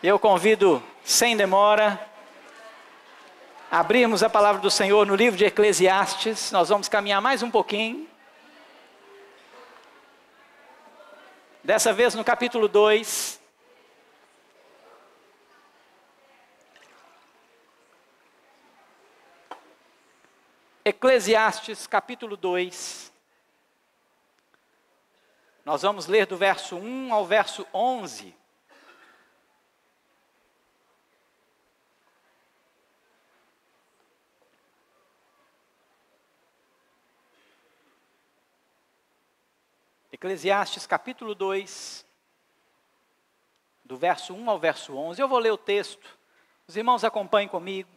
Eu convido, sem demora, a abrirmos a palavra do Senhor no livro de Eclesiastes. Nós vamos caminhar mais um pouquinho. Dessa vez no capítulo 2. Eclesiastes, capítulo 2. Nós vamos ler do verso 1 ao verso 11. Eclesiastes, capítulo 2, do verso 1 ao verso 11. Eu vou ler o texto. Os irmãos acompanhem comigo.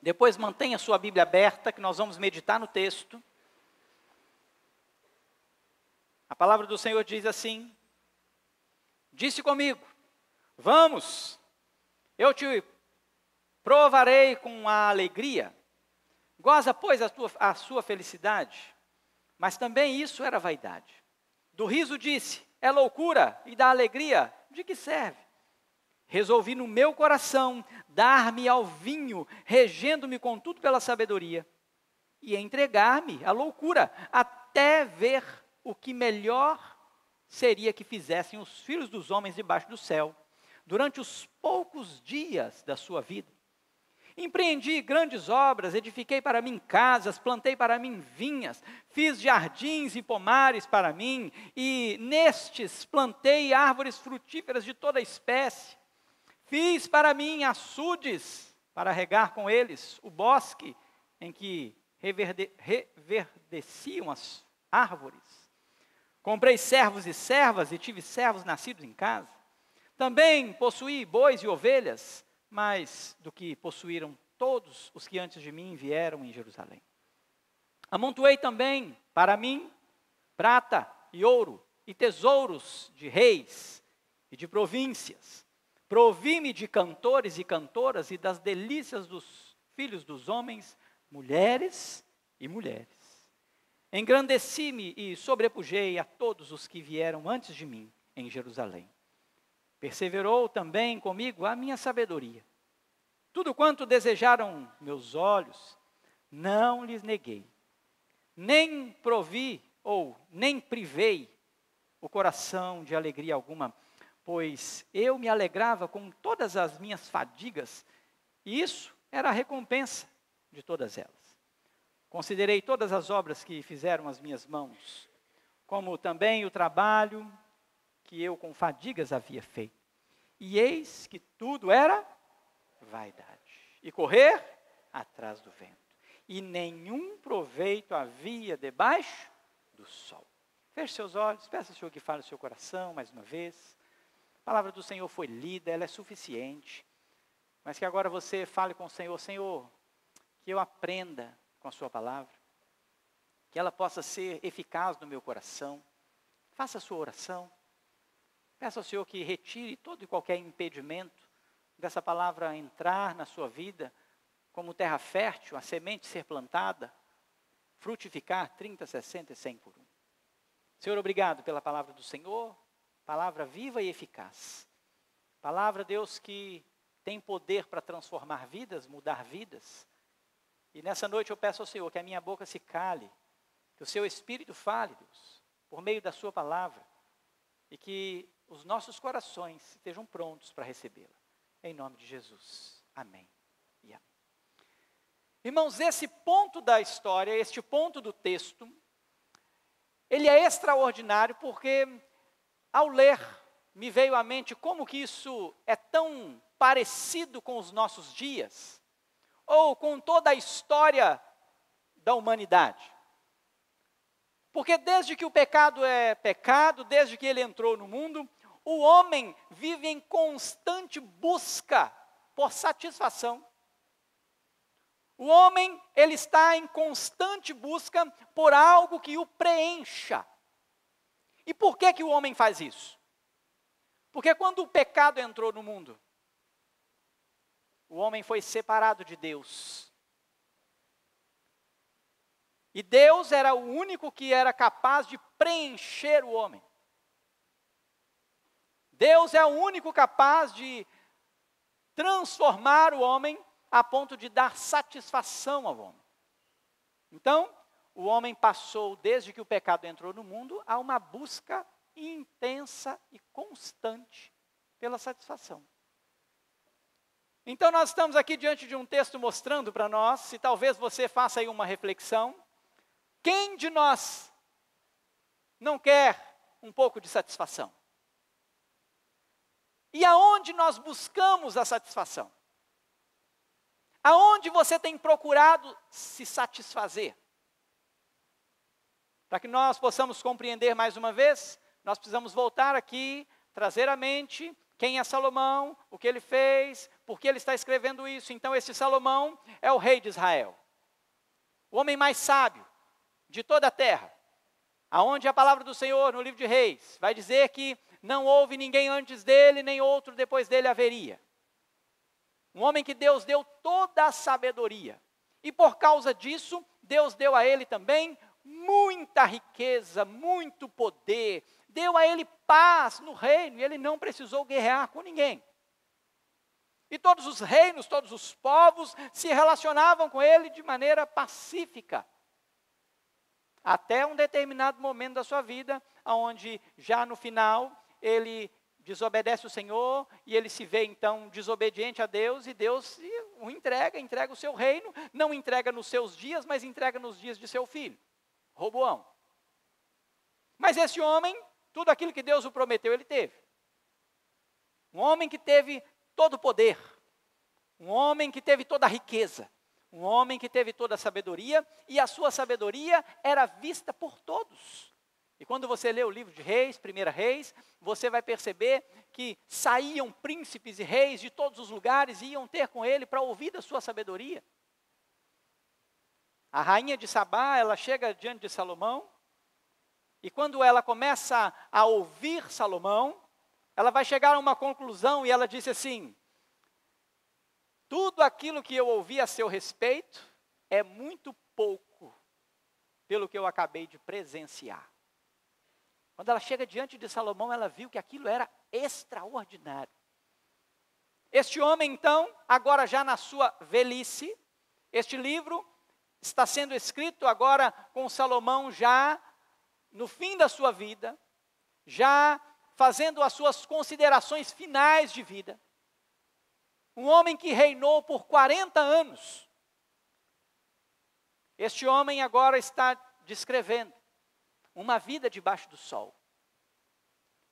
Depois mantenha sua Bíblia aberta, que nós vamos meditar no texto. A palavra do Senhor diz assim: disse comigo, vamos, eu te provarei com a alegria. Goza, pois, a sua felicidade. Mas também isso era vaidade. Do riso disse, é loucura, e da alegria, de que serve? Resolvi no meu coração dar-me ao vinho, regendo-me contudo pela sabedoria, e entregar-me à loucura, até ver o que melhor seria que fizessem os filhos dos homens debaixo do céu, durante os poucos dias da sua vida. Empreendi grandes obras, edifiquei para mim casas, plantei para mim vinhas, fiz jardins e pomares para mim, e nestes plantei árvores frutíferas de toda espécie. Fiz para mim açudes, para regar com eles o bosque em que reverdeciam as árvores. Comprei servos e servas, e tive servos nascidos em casa. Também possuí bois e ovelhas, mais do que possuíram todos os que antes de mim vieram em Jerusalém. Amontoei também para mim prata e ouro e tesouros de reis e de províncias. Provi-me de cantores e cantoras e das delícias dos filhos dos homens, mulheres e mulheres. Engrandeci-me e sobrepujei a todos os que vieram antes de mim em Jerusalém. Perseverou também comigo a minha sabedoria. Tudo quanto desejaram meus olhos, não lhes neguei. Nem provi ou nem privei o coração de alegria alguma, pois eu me alegrava com todas as minhas fadigas, e isso era a recompensa de todas elas. Considerei todas as obras que fizeram as minhas mãos, como também o trabalho que eu com fadigas havia feito. E eis que tudo era vaidade, e correr atrás do vento. E nenhum proveito havia debaixo do sol. Feche seus olhos, peça ao Senhor que fale no seu coração mais uma vez. A palavra do Senhor foi lida, ela é suficiente. Mas que agora você fale com o Senhor, Senhor, que eu aprenda com a sua palavra, que ela possa ser eficaz no meu coração. Faça a sua oração. Peça ao Senhor que retire todo e qualquer impedimento dessa palavra entrar na sua vida, como terra fértil, a semente ser plantada, frutificar 30, 60 e 100 por um. Senhor, obrigado pela palavra do Senhor, palavra viva e eficaz. Palavra, Deus, que tem poder para transformar vidas, mudar vidas. E nessa noite eu peço ao Senhor que a minha boca se cale, que o seu Espírito fale, Deus, por meio da sua palavra, e que os nossos corações estejam prontos para recebê-la. Em nome de Jesus. Amém e amém. Irmãos, esse ponto da história, este ponto do texto, ele é extraordinário porque, ao ler, me veio à mente como que isso é tão parecido com os nossos dias, ou com toda a história da humanidade. Porque desde que o pecado é pecado, desde que ele entrou no mundo, o homem vive em constante busca por satisfação. O homem, ele está em constante busca por algo que o preencha. E por que que o homem faz isso? Porque quando o pecado entrou no mundo, o homem foi separado de Deus. E Deus era o único que era capaz de preencher o homem. Deus é o único capaz de transformar o homem a ponto de dar satisfação ao homem. Então, o homem passou, desde que o pecado entrou no mundo, a uma busca intensa e constante pela satisfação. Então nós estamos aqui diante de um texto mostrando para nós, se talvez você faça aí uma reflexão, quem de nós não quer um pouco de satisfação? E aonde nós buscamos a satisfação? Aonde você tem procurado se satisfazer? Para que nós possamos compreender mais uma vez, nós precisamos voltar aqui, trazer à mente quem é Salomão, o que ele fez, por que ele está escrevendo isso. Então, esse Salomão é o rei de Israel, o homem mais sábio de toda a terra, aonde a palavra do Senhor, no livro de Reis, vai dizer que não houve ninguém antes dele, nem outro depois dele haveria. Um homem que Deus deu toda a sabedoria, e por causa disso, Deus deu a ele também muita riqueza, muito poder, deu a ele paz no reino, e ele não precisou guerrear com ninguém. E todos os reinos, todos os povos se relacionavam com ele de maneira pacífica. Até um determinado momento da sua vida, onde já no final ele desobedece o Senhor, e ele se vê então desobediente a Deus, e Deus o entrega o seu reino, não entrega nos seus dias, mas entrega nos dias de seu filho, Roboão. Mas esse homem, tudo aquilo que Deus o prometeu, ele teve. Um homem que teve todo o poder, um homem que teve toda a riqueza, um homem que teve toda a sabedoria, e a sua sabedoria era vista por todos. E quando você lê o livro de Reis, 1 Reis, você vai perceber que saíam príncipes e reis de todos os lugares e iam ter com ele para ouvir da sua sabedoria. A rainha de Sabá, ela chega diante de Salomão, e quando ela começa a ouvir Salomão, ela vai chegar a uma conclusão, e ela disse assim: tudo aquilo que eu ouvi a seu respeito é muito pouco pelo que eu acabei de presenciar. Quando ela chega diante de Salomão, ela viu que aquilo era extraordinário. Este homem, então, agora já na sua velhice, este livro está sendo escrito agora com Salomão já no fim da sua vida, já fazendo as suas considerações finais de vida. Um homem que reinou por 40 anos. Este homem agora está descrevendo uma vida debaixo do sol.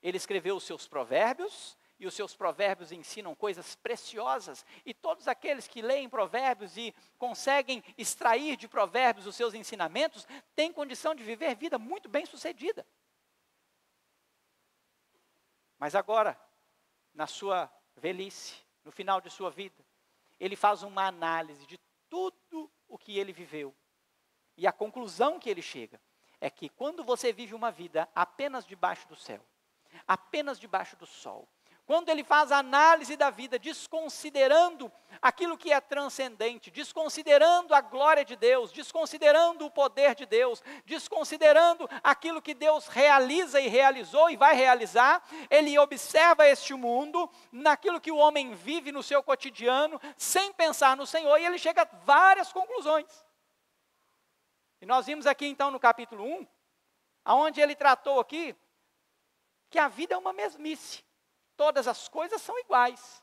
Ele escreveu os seus provérbios, e os seus provérbios ensinam coisas preciosas, e todos aqueles que leem provérbios e conseguem extrair de provérbios os seus ensinamentos, têm condição de viver vida muito bem sucedida. Mas agora, na sua velhice, no final de sua vida, ele faz uma análise de tudo o que ele viveu, e a conclusão que ele chega é que quando você vive uma vida apenas debaixo do céu, apenas debaixo do sol, quando ele faz a análise da vida, desconsiderando aquilo que é transcendente, desconsiderando a glória de Deus, desconsiderando o poder de Deus, desconsiderando aquilo que Deus realiza e realizou e vai realizar, ele observa este mundo, naquilo que o homem vive no seu cotidiano, sem pensar no Senhor, e ele chega a várias conclusões. E nós vimos aqui então no capítulo 1, onde ele tratou aqui, que a vida é uma mesmice. Todas as coisas são iguais,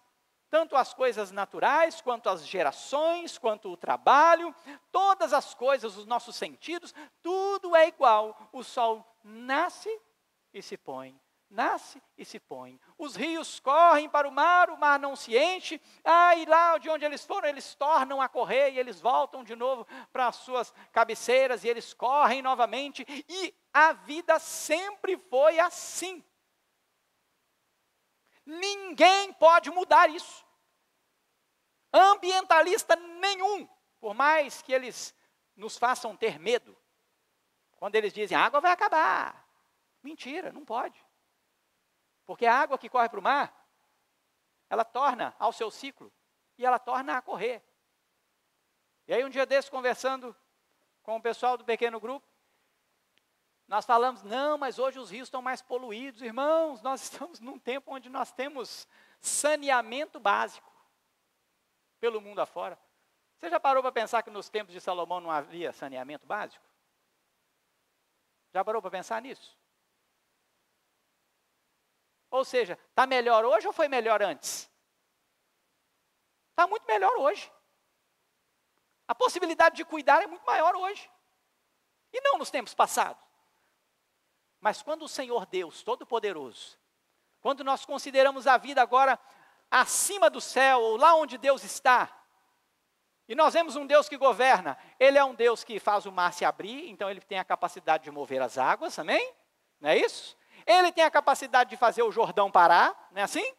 tanto as coisas naturais, quanto as gerações, quanto o trabalho, todas as coisas, os nossos sentidos, tudo é igual. O sol nasce e se põe, nasce e se põe. Os rios correm para o mar não se enche, e lá de onde eles foram, eles tornam a correr, e eles voltam de novo para as suas cabeceiras, e eles correm novamente, e a vida sempre foi assim. Ninguém pode mudar isso. Ambientalista nenhum, por mais que eles nos façam ter medo, quando eles dizem, a água vai acabar. Mentira, não pode. Porque a água que corre para o mar, ela torna ao seu ciclo, e ela torna a correr. E aí um dia desse, conversando com o pessoal do pequeno grupo, Nós falamos, não, mas hoje os rios estão mais poluídos. Irmãos, nós estamos num tempo onde nós temos saneamento básico pelo mundo afora. Você já parou para pensar que nos tempos de Salomão não havia saneamento básico? Já parou para pensar nisso? Ou seja, está melhor hoje ou foi melhor antes? Está muito melhor hoje. A possibilidade de cuidar é muito maior hoje. E não nos tempos passados. Mas quando o Senhor Deus Todo-Poderoso, quando nós consideramos a vida agora acima do céu, ou lá onde Deus está, e nós vemos um Deus que governa, Ele é um Deus que faz o mar se abrir, então Ele tem a capacidade de mover as águas, amém? Não é isso? Ele tem a capacidade de fazer o Jordão parar, não é assim?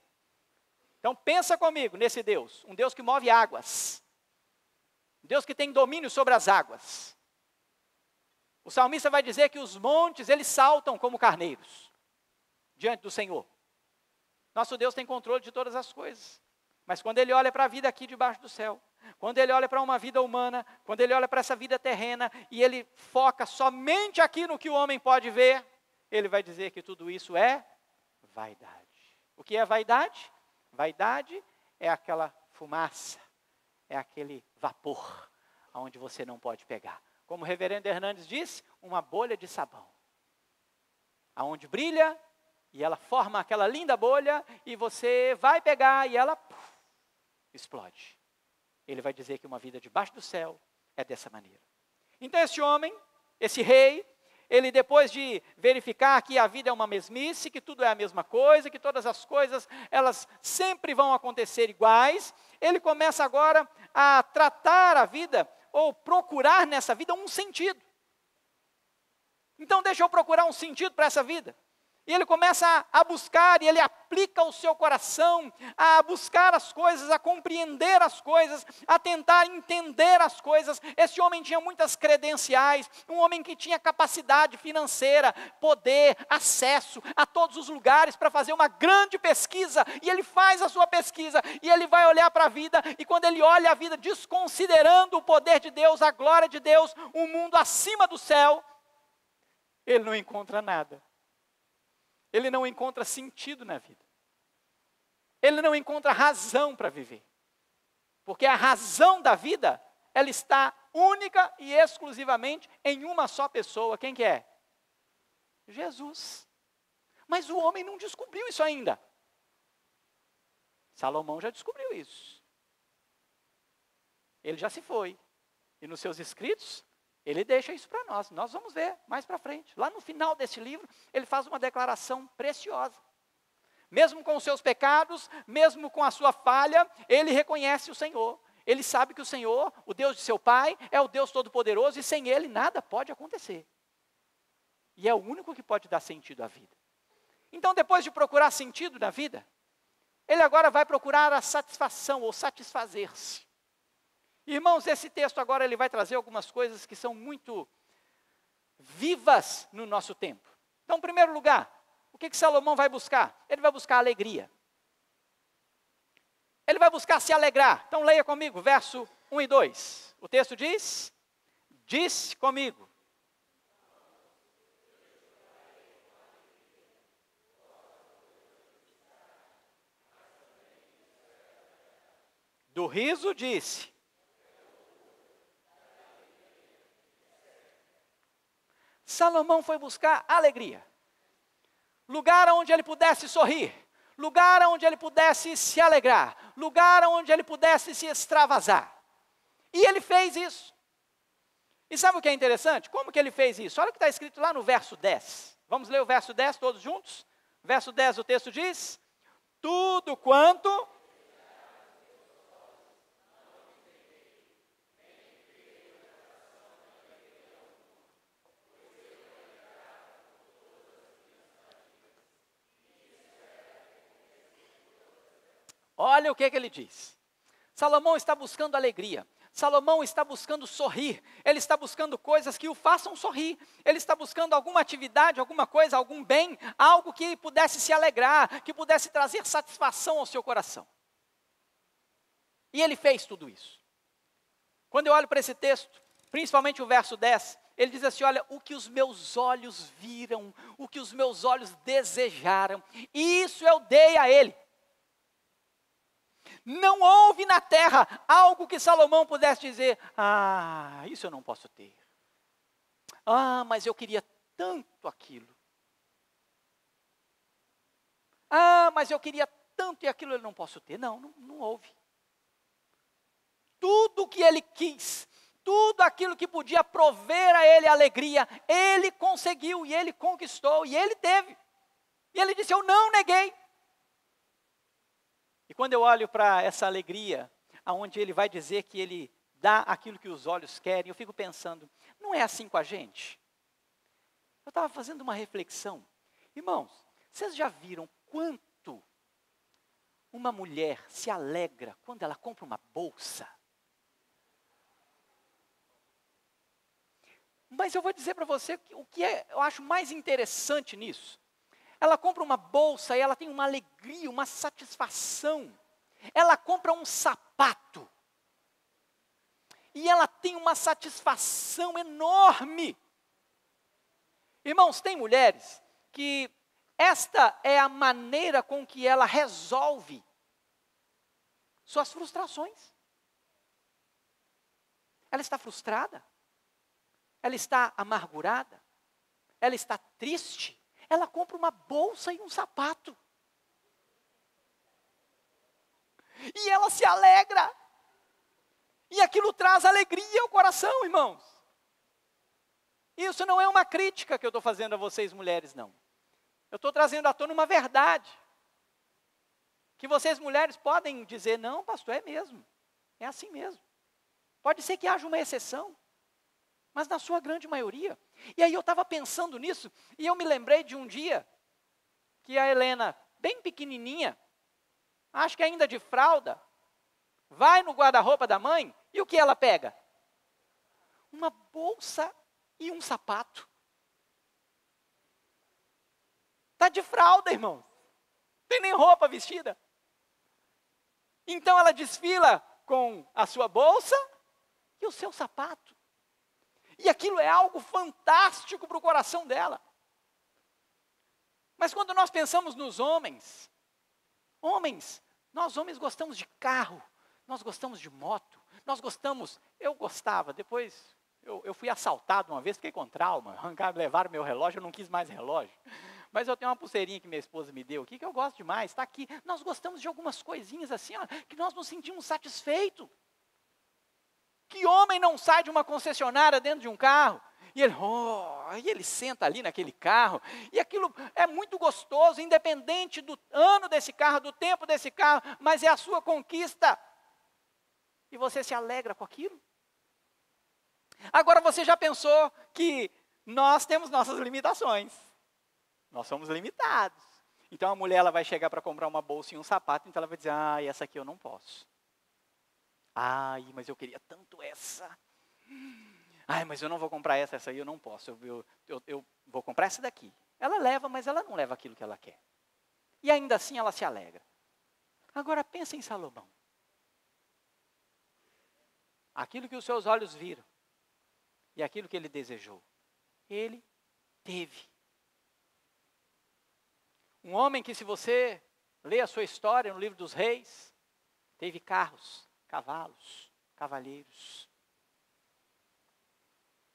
Então pensa comigo nesse Deus, um Deus que move águas, um Deus que tem domínio sobre as águas. O salmista vai dizer que os montes, eles saltam como carneiros, diante do Senhor. Nosso Deus tem controle de todas as coisas. Mas quando Ele olha para a vida aqui debaixo do céu, quando Ele olha para uma vida humana, quando Ele olha para essa vida terrena, e Ele foca somente aqui no que o homem pode ver, Ele vai dizer que tudo isso é vaidade. O que é vaidade? Vaidade é aquela fumaça, é aquele vapor, onde você não pode pegar. Como o reverendo Hernandes disse, uma bolha de sabão, aonde brilha, e ela forma aquela linda bolha, e você vai pegar, e ela explode. Ele vai dizer que uma vida debaixo do céu é dessa maneira. Então esse homem, esse rei, ele depois de verificar que a vida é uma mesmice, que tudo é a mesma coisa, que todas as coisas, elas sempre vão acontecer iguais, ele começa agora a tratar a vida, ou procurar nessa vida um sentido. Então deixa eu procurar um sentido para essa vida. E ele começa a buscar, e ele aplica o seu coração a buscar as coisas, a compreender as coisas, a tentar entender as coisas. Esse homem tinha muitas credenciais, um homem que tinha capacidade financeira, poder, acesso a todos os lugares para fazer uma grande pesquisa. E ele faz a sua pesquisa, e ele vai olhar para a vida, e quando ele olha a vida desconsiderando o poder de Deus, a glória de Deus, o mundo acima do céu, ele não encontra nada. Ele não encontra sentido na vida. Ele não encontra razão para viver. Porque a razão da vida, ela está única e exclusivamente em uma só pessoa. Quem que é? Jesus. Mas o homem não descobriu isso ainda. Salomão já descobriu isso. Ele já se foi. E nos seus escritos, ele deixa isso para nós. Nós vamos ver mais para frente. Lá no final desse livro, ele faz uma declaração preciosa. Mesmo com os seus pecados, mesmo com a sua falha, ele reconhece o Senhor. Ele sabe que o Senhor, o Deus de seu pai, é o Deus Todo-Poderoso, e sem Ele nada pode acontecer. E é o único que pode dar sentido à vida. Então, depois de procurar sentido na vida, ele agora vai procurar a satisfação, ou satisfazer-se. Irmãos, esse texto agora ele vai trazer algumas coisas que são muito vivas no nosso tempo. Então, em primeiro lugar, o que Salomão vai buscar? Ele vai buscar alegria. Ele vai buscar se alegrar. Então, leia comigo, verso 1 e 2. O texto diz, disse comigo. Do riso disse. Salomão foi buscar alegria. Lugar onde ele pudesse sorrir. Lugar onde ele pudesse se alegrar. Lugar onde ele pudesse se extravasar. E ele fez isso. E sabe o que é interessante? Como que ele fez isso? Olha o que está escrito lá no verso 10. Vamos ler o verso 10 todos juntos? Verso 10, o texto diz: tudo quanto... Olha o que ele diz. Salomão está buscando alegria. Salomão está buscando sorrir. Ele está buscando coisas que o façam sorrir. Ele está buscando alguma atividade, alguma coisa, algum bem, algo que pudesse se alegrar, que pudesse trazer satisfação ao seu coração. E ele fez tudo isso. Quando eu olho para esse texto, principalmente o verso 10, Ele diz assim, olha, o que os meus olhos viram, o que os meus olhos desejaram, isso eu dei a ele. Não houve na terra algo que Salomão pudesse dizer, isso eu não posso ter. Mas eu queria tanto aquilo. Mas eu queria tanto e aquilo eu não posso ter. Não houve. Tudo que ele quis, tudo aquilo que podia prover a ele alegria, ele conseguiu e ele conquistou e ele teve. E ele disse, eu não neguei. E quando eu olho para essa alegria, aonde ele vai dizer que ele dá aquilo que os olhos querem, eu fico pensando, não é assim com a gente? Eu estava fazendo uma reflexão. Irmãos, vocês já viram quanto uma mulher se alegra quando ela compra uma bolsa? Mas eu vou dizer para você o que eu acho mais interessante nisso. Ela compra uma bolsa e ela tem uma alegria, uma satisfação. Ela compra um sapato. E ela tem uma satisfação enorme. Irmãos, tem mulheres que esta é a maneira com que ela resolve suas frustrações. Ela está frustrada. Ela está amargurada, ela está triste, ela compra uma bolsa e um sapato. E ela se alegra. E aquilo traz alegria ao coração, irmãos. Isso não é uma crítica que eu estou fazendo a vocês mulheres, não. Eu estou trazendo à tona uma verdade. Que vocês mulheres podem dizer, não pastor, é mesmo. É assim mesmo. Pode ser que haja uma exceção. Mas na sua grande maioria. E aí eu estava pensando nisso, e eu me lembrei de um dia, que a Helena, bem pequenininha, acho que ainda de fralda, vai no guarda-roupa da mãe, e o que ela pega? Uma bolsa e um sapato. Está de fralda, irmão. Tem nem roupa vestida. Então ela desfila com a sua bolsa e o seu sapato. E aquilo é algo fantástico para o coração dela. Mas quando nós pensamos nos homens, nós homens gostamos de carro, nós gostamos de moto, eu gostava, depois eu fui assaltado uma vez, fiquei com trauma, levaram meu relógio, eu não quis mais relógio. Mas eu tenho uma pulseirinha que minha esposa me deu aqui, que eu gosto demais, está aqui. Nós gostamos de algumas coisinhas assim, que nós nos sentimos satisfeitos. Que homem não sai de uma concessionária dentro de um carro, e ele senta ali naquele carro, e aquilo é muito gostoso, independente do ano desse carro, do tempo desse carro, mas é a sua conquista. E você se alegra com aquilo? Agora você já pensou que nós temos nossas limitações? Nós somos limitados. Então a mulher ela vai chegar para comprar uma bolsa e um sapato, então ela vai dizer, essa aqui eu não posso. Mas eu queria tanto essa. Mas eu não vou comprar essa aí eu não posso. Eu vou comprar essa daqui. Ela leva, mas ela não leva aquilo que ela quer. E ainda assim ela se alegra. Agora pensa em Salomão. Aquilo que os seus olhos viram e aquilo que ele desejou, ele teve. Um homem que, se você ler a sua história no livro dos reis, teve carros, cavalos, cavalheiros.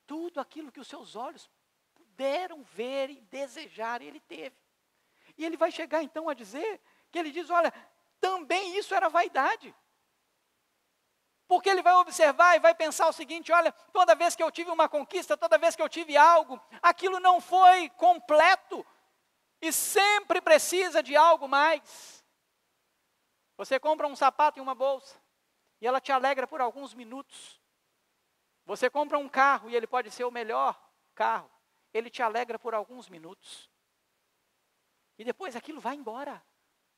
Tudo aquilo que os seus olhos puderam ver e desejar, ele teve. E ele vai chegar então a dizer, que ele diz, olha, também isso era vaidade. Porque ele vai observar e vai pensar o seguinte, olha, toda vez que eu tive uma conquista, toda vez que eu tive algo, aquilo não foi completo. E sempre precisa de algo mais. Você compra um sapato e uma bolsa, e ela te alegra por alguns minutos. Você compra um carro, e ele pode ser o melhor carro. Ele te alegra por alguns minutos. E depois aquilo vai embora.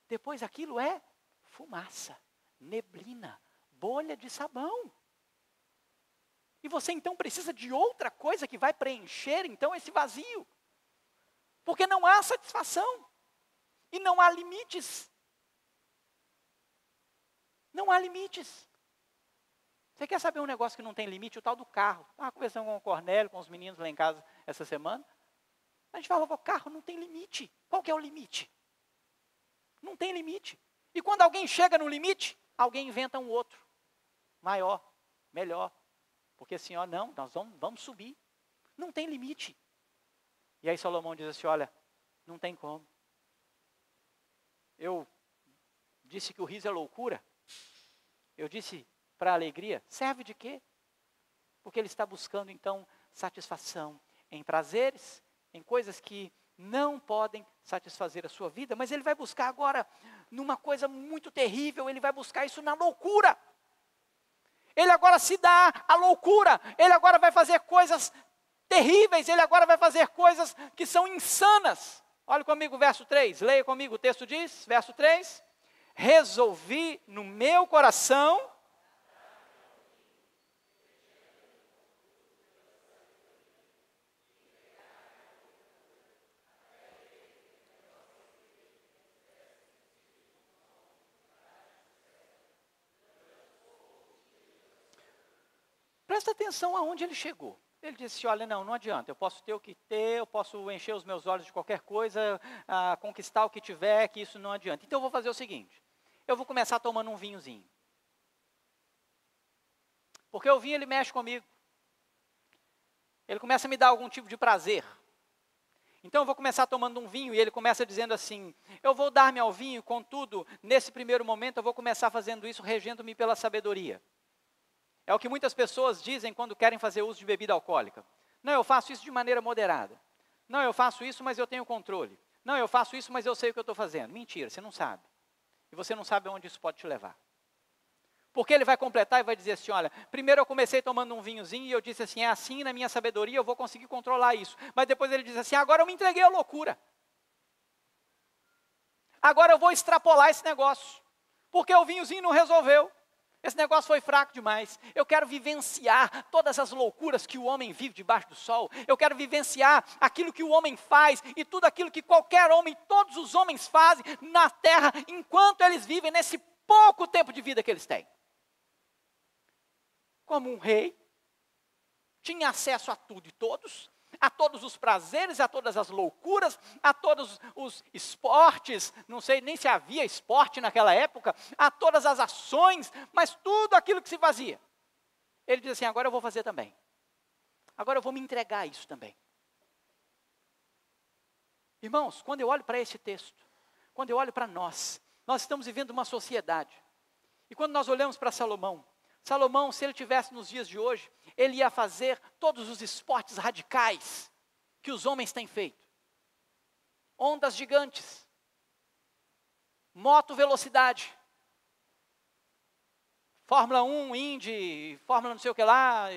Depois aquilo é fumaça, neblina, bolha de sabão. E você então precisa de outra coisa que vai preencher então esse vazio. Porque não há satisfação. E não há limites. Não há limites. Você quer saber um negócio que não tem limite? O tal do carro. Estava conversando com o Cornélio, com os meninos lá em casa essa semana. A gente falava, o carro não tem limite. Qual que é o limite? Não tem limite. E quando alguém chega no limite, alguém inventa um outro. Maior, melhor. Porque assim, ó, não, nós vamos subir. Não tem limite. E aí Salomão diz assim, olha, não tem como. Eu disse que o riso é loucura. Eu disse para a alegria, serve de quê? Porque ele está buscando então satisfação em prazeres, em coisas que não podem satisfazer a sua vida, mas ele vai buscar agora numa coisa muito terrível, ele vai buscar isso na loucura. Ele agora se dá à loucura, ele agora vai fazer coisas terríveis, ele agora vai fazer coisas que são insanas. Olha comigo o verso 3, leia comigo, o texto diz, verso 3. Resolvi no meu coração. Presta atenção aonde ele chegou. Ele disse, olha, não adianta, eu posso ter o que ter, eu posso encher os meus olhos de qualquer coisa, conquistar o que tiver, que isso não adianta. Então eu vou fazer o seguinte, eu vou começar tomando um vinhozinho. Porque o vinho, ele mexe comigo. Ele começa a me dar algum tipo de prazer. Então eu vou começar tomando um vinho, e ele começa dizendo assim, eu vou dar-me ao vinho, contudo, nesse primeiro momento eu vou começar fazendo isso, regendo-me pela sabedoria. É o que muitas pessoas dizem quando querem fazer uso de bebida alcoólica. Não, eu faço isso de maneira moderada. Não, eu faço isso, mas eu tenho controle. Não, eu faço isso, mas eu sei o que eu estou fazendo. Mentira, você não sabe. E você não sabe aonde isso pode te levar. Porque ele vai completar e vai dizer assim, olha, primeiro eu comecei tomando um vinhozinho e eu disse assim, é assim na minha sabedoria eu vou conseguir controlar isso. Mas depois ele diz assim, agora eu me entreguei à loucura. Agora eu vou extrapolar esse negócio. Porque o vinhozinho não resolveu. Esse negócio foi fraco demais. Eu quero vivenciar todas as loucuras que o homem vive debaixo do sol. Eu quero vivenciar aquilo que o homem faz e tudo aquilo que qualquer homem, todos os homens fazem na terra, enquanto eles vivem nesse pouco tempo de vida que eles têm. Como um rei, tinha acesso a tudo e todos, a todos os prazeres, a todas as loucuras, a todos os esportes, não sei nem se havia esporte naquela época, a todas as ações, mas tudo aquilo que se fazia. Ele diz assim, agora eu vou fazer também. Agora eu vou me entregar a isso também. Irmãos, quando eu olho para esse texto, quando eu olho para nós estamos vivendo uma sociedade. E quando nós olhamos para Salomão, se ele tivesse nos dias de hoje, ele ia fazer todos os esportes radicais que os homens têm feito. Ondas gigantes, moto velocidade, Fórmula 1, Indy, Fórmula não sei o que lá,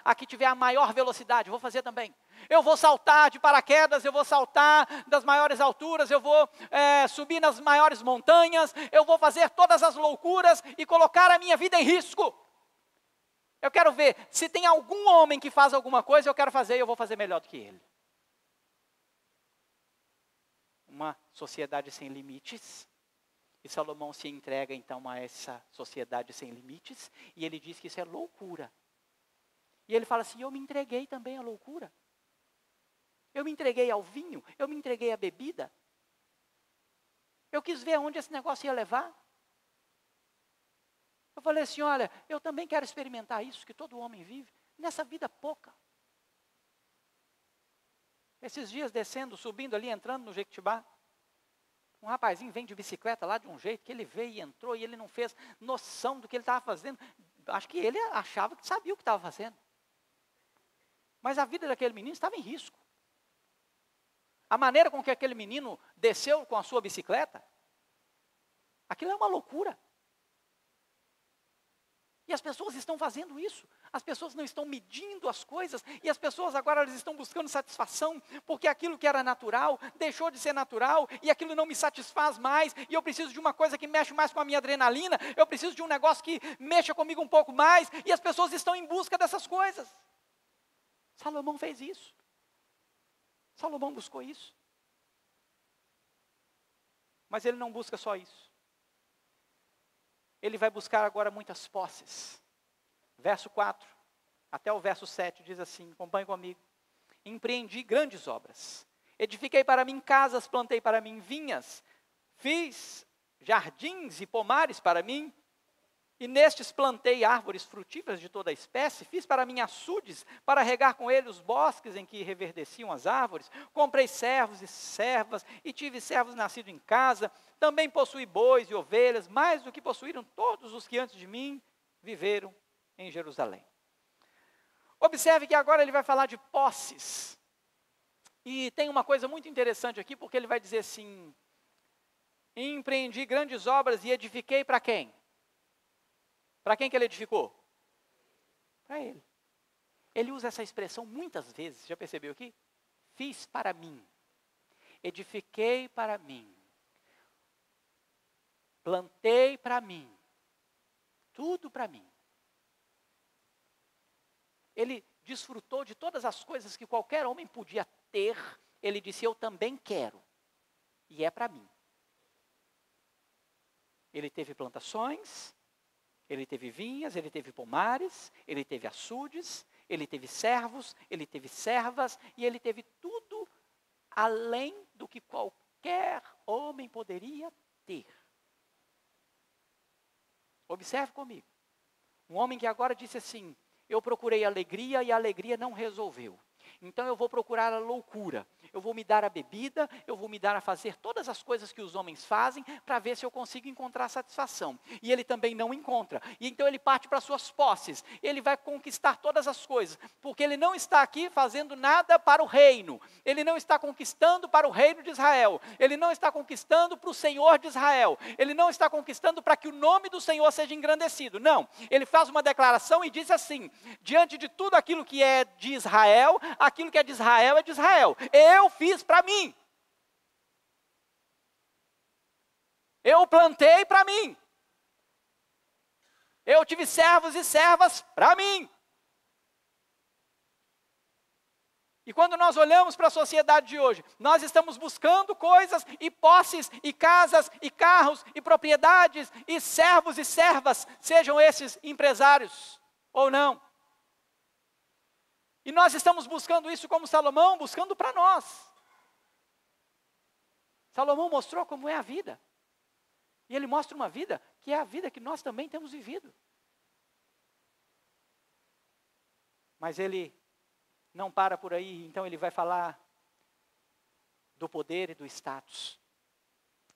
aqui tiver a maior velocidade, vou fazer também. Eu vou saltar de paraquedas, eu vou saltar das maiores alturas, eu vou subir nas maiores montanhas, eu vou fazer todas as loucuras e colocar a minha vida em risco. Eu quero ver, se tem algum homem que faz alguma coisa, eu quero fazer e eu vou fazer melhor do que ele. Uma sociedade sem limites. E Salomão se entrega então a essa sociedade sem limites. E ele diz que isso é loucura. E ele fala assim, eu me entreguei também à loucura. Eu me entreguei ao vinho, eu me entreguei à bebida. Eu quis ver aonde esse negócio ia levar. Eu falei assim, olha, eu também quero experimentar isso que todo homem vive, nessa vida pouca. Esses dias descendo, subindo ali, entrando no Jequitibá, um rapazinho vem de bicicleta lá de um jeito, que ele veio e entrou e ele não fez noção do que ele estava fazendo. Acho que ele achava que sabia o que estava fazendo. Mas a vida daquele menino estava em risco. A maneira com que aquele menino desceu com a sua bicicleta, aquilo é uma loucura. E as pessoas estão fazendo isso. As pessoas não estão medindo as coisas. E as pessoas agora elas estão buscando satisfação. Porque aquilo que era natural, deixou de ser natural. E aquilo não me satisfaz mais. E eu preciso de uma coisa que mexe mais com a minha adrenalina. Eu preciso de um negócio que mexa comigo um pouco mais. E as pessoas estão em busca dessas coisas. Salomão fez isso. Salomão buscou isso. Mas ele não busca só isso. Ele vai buscar agora muitas posses. verso 4, até o verso 7, diz assim, acompanhe comigo. Empreendi grandes obras, edifiquei para mim casas, plantei para mim vinhas, fiz jardins e pomares para mim, e nestes plantei árvores frutíferas de toda espécie, fiz para mim açudes, para regar com ele os bosques em que reverdeciam as árvores, comprei servos e servas, e tive servos nascidos em casa, também possuí bois e ovelhas, mais do que possuíram todos os que antes de mim viveram em Jerusalém. Observe que agora ele vai falar de posses, e tem uma coisa muito interessante aqui, porque ele vai dizer assim, empreendi grandes obras e edifiquei para quem? Para quem que ele edificou? Para ele. Ele usa essa expressão muitas vezes, já percebeu aqui? Fiz para mim, edifiquei para mim, plantei para mim, tudo para mim. Ele desfrutou de todas as coisas que qualquer homem podia ter, ele disse, eu também quero, e é para mim. Ele teve plantações, ele teve vinhas, ele teve pomares, ele teve açudes, ele teve servos, ele teve servas, e ele teve tudo além do que qualquer homem poderia ter. Observe comigo. Um homem que agora disse assim, eu procurei alegria e a alegria não resolveu. Então eu vou procurar a loucura, eu vou me dar a bebida, eu vou me dar a fazer todas as coisas que os homens fazem, para ver se eu consigo encontrar satisfação. E ele também não encontra, e então ele parte para suas posses, ele vai conquistar todas as coisas, porque ele não está aqui fazendo nada para o reino, ele não está conquistando para o reino de Israel, ele não está conquistando para o Senhor de Israel, ele não está conquistando para que o nome do Senhor seja engrandecido, não, ele faz uma declaração e diz assim, diante de tudo aquilo que é de Israel, aquilo que é de Israel, eu fiz para mim, eu plantei para mim, eu tive servos e servas para mim. E quando nós olhamos para a sociedade de hoje, nós estamos buscando coisas e posses e casas e carros e propriedades e servos e servas, sejam esses empresários ou não. E nós estamos buscando isso como Salomão, buscando para nós. Salomão mostrou como é a vida. E ele mostra uma vida que é a vida que nós também temos vivido. Mas ele não para por aí, então ele vai falar do poder e do status.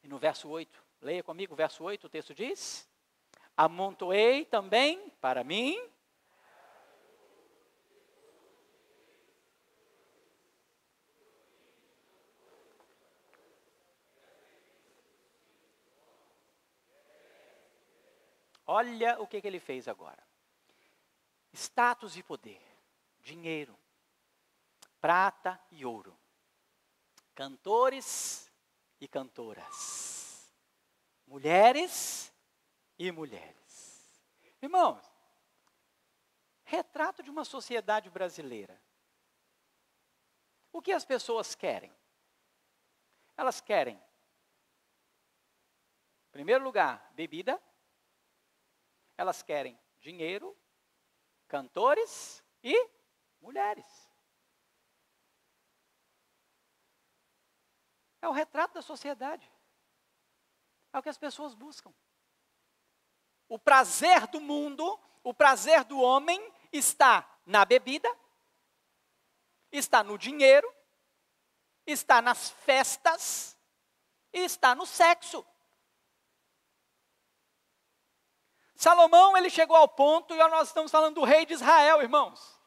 E no verso 8, leia comigo o verso 8, o texto diz, amontoei também para mim, olha o que ele fez agora. Status e poder, dinheiro, prata e ouro, cantores e cantoras, mulheres e mulheres. Irmãos, retrato de uma sociedade brasileira. O que as pessoas querem? Elas querem, em primeiro lugar, bebida. Elas querem dinheiro, cantores e mulheres. É o retrato da sociedade. É o que as pessoas buscam. O prazer do mundo, o prazer do homem está na bebida, está no dinheiro, está nas festas e está no sexo. Salomão, ele chegou ao ponto, e nós estamos falando do rei de Israel, irmãos.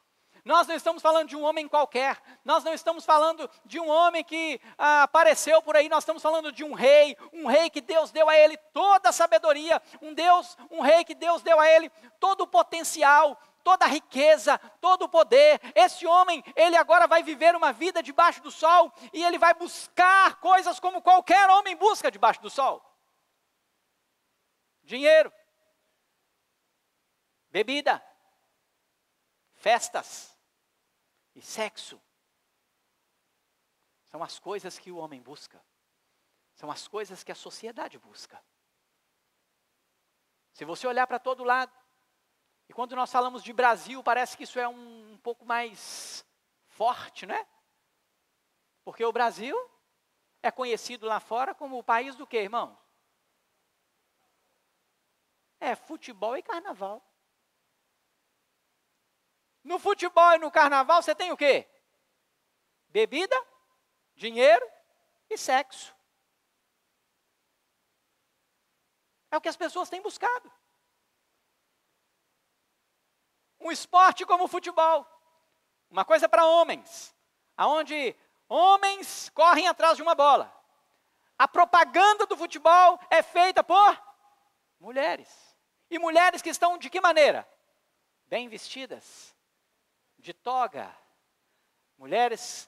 Nós não estamos falando de um homem qualquer, nós não estamos falando de um homem que apareceu por aí, nós estamos falando de um rei que Deus deu a ele toda a sabedoria, um rei que Deus deu a ele todo o potencial, toda a riqueza, todo o poder. Esse homem, ele agora vai viver uma vida debaixo do sol, e ele vai buscar coisas como qualquer homem busca debaixo do sol. Dinheiro, bebida, festas e sexo. São as coisas que o homem busca. São as coisas que a sociedade busca. Se você olhar para todo lado, E quando nós falamos de Brasil, parece que isso é um pouco mais forte, né? Porque o Brasil é conhecido lá fora como o país do quê, irmão? É futebol e carnaval. No futebol e no carnaval você tem o quê? Bebida, dinheiro e sexo. É o que as pessoas têm buscado. Um esporte como o futebol. Uma coisa para homens. Onde homens correm atrás de uma bola. A propaganda do futebol é feita por mulheres. E mulheres que estão de que maneira? Bem vestidas. De toga. Mulheres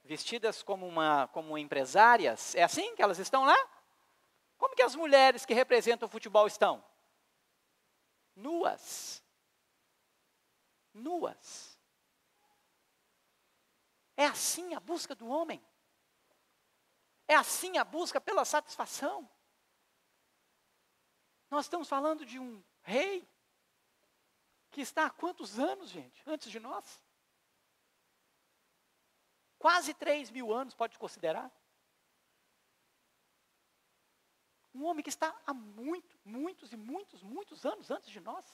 vestidas como empresárias. É assim que elas estão lá? Como que as mulheres que representam o futebol estão? Nuas. Nuas. É assim a busca do homem. É assim a busca pela satisfação. Nós estamos falando de um rei que está há quantos anos, gente, antes de nós? Quase 3.000 anos, pode considerar. Um homem que está há muitos anos antes de nós.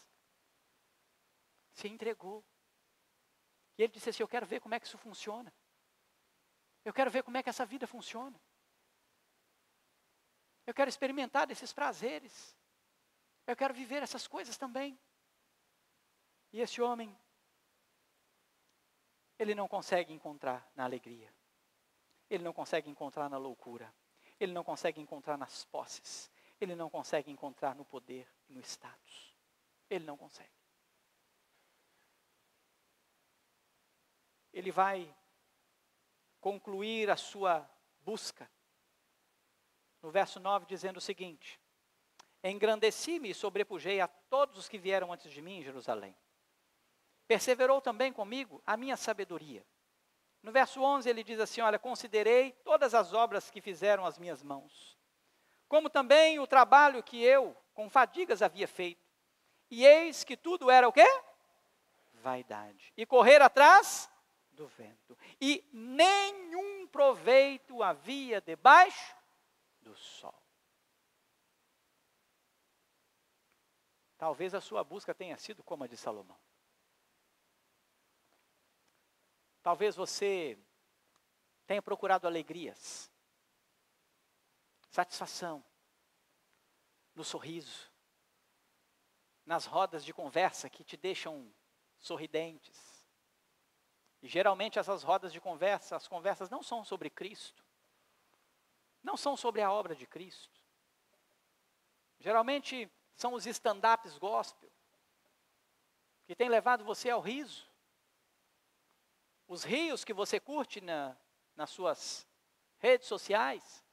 Se entregou. E ele disse assim, eu quero ver como é que isso funciona. Eu quero ver como é que essa vida funciona. Eu quero experimentar desses prazeres. Eu quero viver essas coisas também. E esse homem, ele não consegue encontrar na alegria. Ele não consegue encontrar na loucura. Ele não consegue encontrar nas posses. Ele não consegue encontrar no poder e no status. Ele não consegue. Ele vai concluir a sua busca. No verso 9, dizendo o seguinte: engrandeci-me e sobrepujei a todos os que vieram antes de mim em Jerusalém. Perseverou também comigo a minha sabedoria. No verso 11 ele diz assim, olha, considerei todas as obras que fizeram as minhas mãos, como também o trabalho que eu, com fadigas, havia feito. E eis que tudo era o quê? Vaidade. E correr atrás do vento. E nenhum proveito havia debaixo do sol. Talvez a sua busca tenha sido como a de Salomão. Talvez você tenha procurado alegrias, satisfação, no sorriso, nas rodas de conversa que te deixam sorridentes. E geralmente essas rodas de conversa, as conversas não são sobre Cristo, não são sobre a obra de Cristo. Geralmente são os stand-ups gospel, que tem levado você ao riso. Os rios que você curte nas suas redes sociais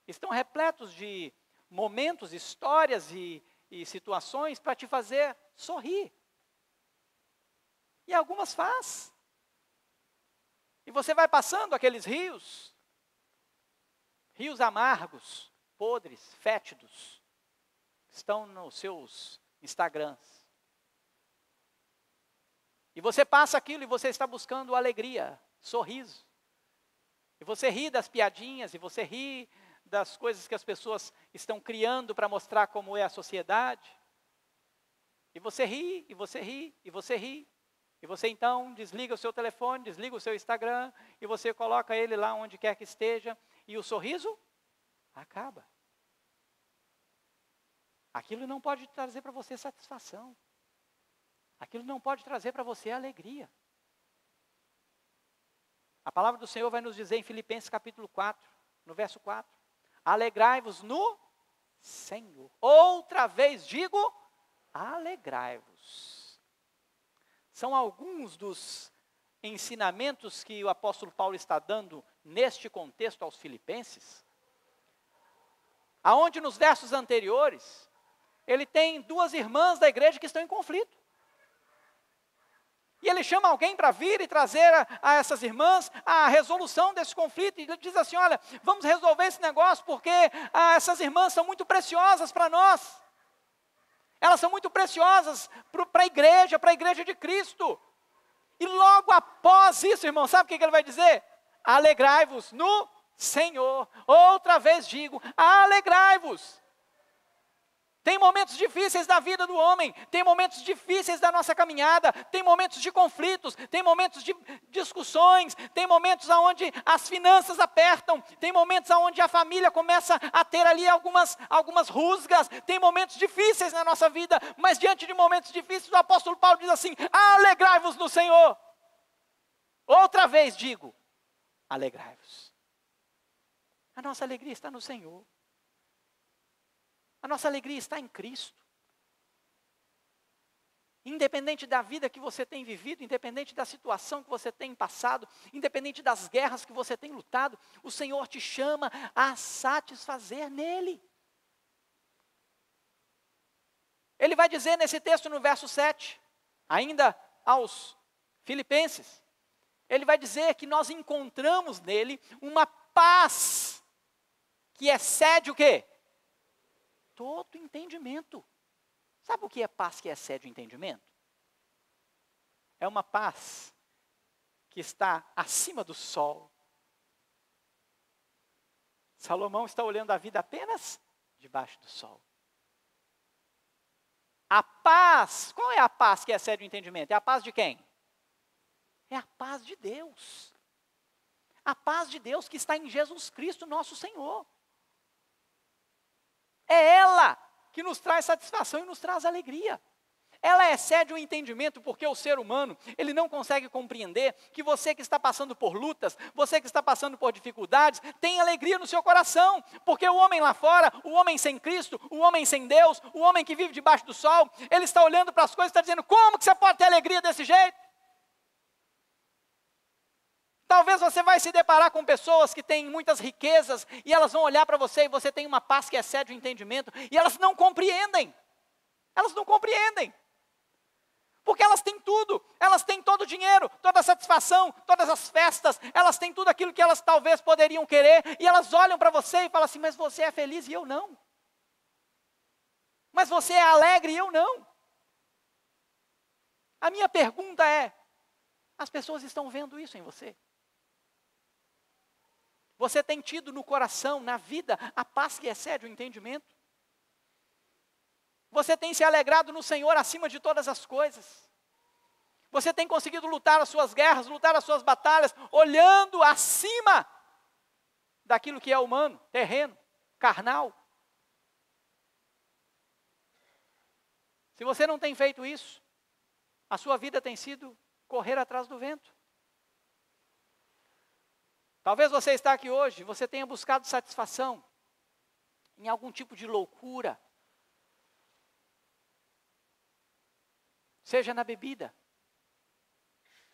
estão repletos de momentos, histórias e situações para te fazer sorrir. E algumas faz. E você vai passando aqueles rios amargos, podres, fétidos, estão nos seus Instagrams. E você passa aquilo e você está buscando alegria, sorriso. E você ri das piadinhas, e você ri das coisas que as pessoas estão criando para mostrar como é a sociedade. E você ri, e você ri, e você ri. E você então desliga o seu telefone, desliga o seu Instagram, e você coloca ele lá onde quer que esteja, e o sorriso acaba. Aquilo não pode trazer para você satisfação. Aquilo não pode trazer para você alegria. A palavra do Senhor vai nos dizer em Filipenses capítulo 4, no verso 4. Alegrai-vos no Senhor. Outra vez digo, alegrai-vos. São alguns dos ensinamentos que o apóstolo Paulo está dando neste contexto aos filipenses. Aonde nos versos anteriores, ele tem duas irmãs da igreja que estão em conflito. E ele chama alguém para vir e trazer a essas irmãs a resolução desse conflito. E ele diz assim, olha, vamos resolver esse negócio porque essas irmãs são muito preciosas para nós. elas são muito preciosas para a igreja de Cristo. E logo após isso, irmão, sabe o que ele vai dizer? Alegrai-vos no Senhor. Outra vez digo, alegrai-vos. Tem momentos difíceis da vida do homem, tem momentos difíceis da nossa caminhada, tem momentos de conflitos, tem momentos de discussões, tem momentos onde as finanças apertam, tem momentos onde a família começa a ter ali algumas rusgas, tem momentos difíceis na nossa vida, mas diante de momentos difíceis o apóstolo Paulo diz assim, alegrai-vos no Senhor. Outra vez digo, alegrai-vos. A nossa alegria está no Senhor. A nossa alegria está em Cristo. Independente da vida que você tem vivido, independente da situação que você tem passado, independente das guerras que você tem lutado, o Senhor te chama a satisfazer nele. Ele vai dizer nesse texto no verso 7, ainda aos Filipenses, ele vai dizer que nós encontramos nele uma paz que excede o quê? Todo entendimento. Sabe o que é paz que excede o entendimento? É uma paz que está acima do sol. Salomão está olhando a vida apenas debaixo do sol. A paz, qual é a paz que excede o entendimento? É a paz de quem? É a paz de Deus. A paz de Deus que está em Jesus Cristo, nosso Senhor. É ela que nos traz satisfação e nos traz alegria. Ela excede o entendimento porque o ser humano, ele não consegue compreender que você que está passando por lutas, você que está passando por dificuldades, tem alegria no seu coração. Porque o homem lá fora, o homem sem Cristo, o homem sem Deus, o homem que vive debaixo do sol, ele está olhando para as coisas e está dizendo, como que você pode ter alegria desse jeito? Talvez você vai se deparar com pessoas que têm muitas riquezas e elas vão olhar para você e você tem uma paz que excede o entendimento e elas não compreendem. Elas não compreendem. Porque elas têm tudo, elas têm todo o dinheiro, toda a satisfação, todas as festas, elas têm tudo aquilo que elas talvez poderiam querer e elas olham para você e falam assim, mas você é feliz e eu não. Mas você é alegre e eu não. A minha pergunta é, as pessoas estão vendo isso em você? Você tem tido no coração, na vida, a paz que excede o entendimento? Você tem se alegrado no Senhor acima de todas as coisas? Você tem conseguido lutar as suas guerras, lutar as suas batalhas, olhando acima daquilo que é humano, terreno, carnal? Se você não tem feito isso, a sua vida tem sido correr atrás do vento. Talvez você está aqui hoje, você tenha buscado satisfação em algum tipo de loucura. Seja na bebida,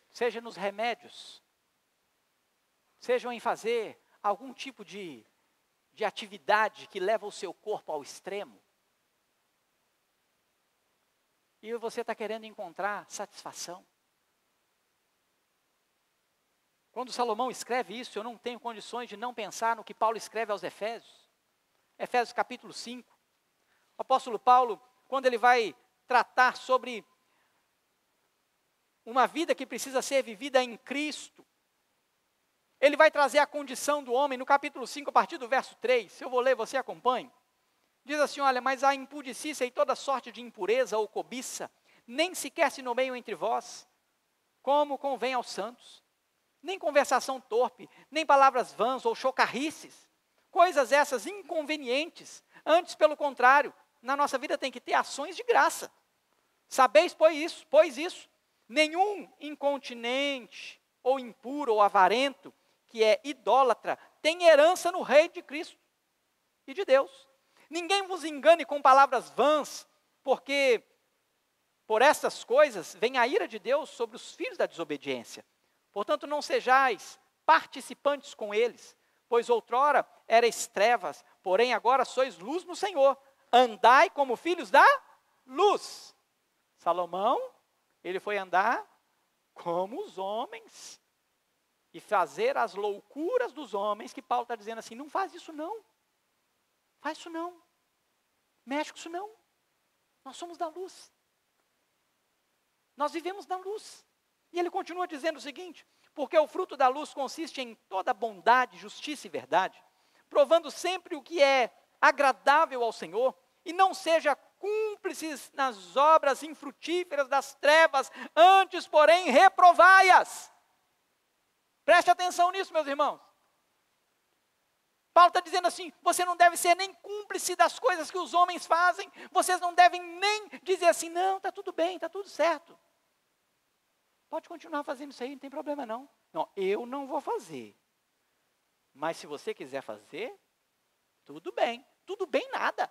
seja nos remédios, seja em fazer algum tipo de atividade que leva o seu corpo ao extremo. E você está querendo encontrar satisfação. Quando Salomão escreve isso, eu não tenho condições de não pensar no que Paulo escreve aos Efésios. Efésios capítulo 5. O apóstolo Paulo, quando ele vai tratar sobre uma vida que precisa ser vivida em Cristo, ele vai trazer a condição do homem no capítulo 5, a partir do verso 3. Se eu vou ler, você acompanhe. Diz assim, olha, mas a impudicícia e toda sorte de impureza ou cobiça, nem sequer se nomeiam entre vós, como convém aos santos. Nem conversação torpe, nem palavras vãs ou chocarrices, coisas essas inconvenientes. Antes, pelo contrário, na nossa vida tem que ter ações de graça. Sabeis, pois isso, nenhum incontinente, ou impuro, ou avarento, que é idólatra, tem herança no reino de Cristo e de Deus. Ninguém vos engane com palavras vãs, porque por essas coisas vem a ira de Deus sobre os filhos da desobediência. Portanto, não sejais participantes com eles, pois outrora erais trevas, porém agora sois luz no Senhor. Andai como filhos da luz. Salomão, ele foi andar como os homens e fazer as loucuras dos homens, que Paulo está dizendo assim, não faz isso não. Faz isso não. Mexe com isso não. Nós somos da luz. Nós vivemos na luz. E ele continua dizendo o seguinte: porque o fruto da luz consiste em toda bondade, justiça e verdade, provando sempre o que é agradável ao Senhor, e não seja cúmplices nas obras infrutíferas das trevas, antes, porém, reprovai-as. Preste atenção nisso, meus irmãos. Paulo está dizendo assim: você não deve ser nem cúmplice das coisas que os homens fazem, vocês não devem nem dizer assim, não, está tudo bem, está tudo certo. Pode continuar fazendo isso aí, não tem problema não. Não, eu não vou fazer. Mas se você quiser fazer, tudo bem. Tudo bem nada.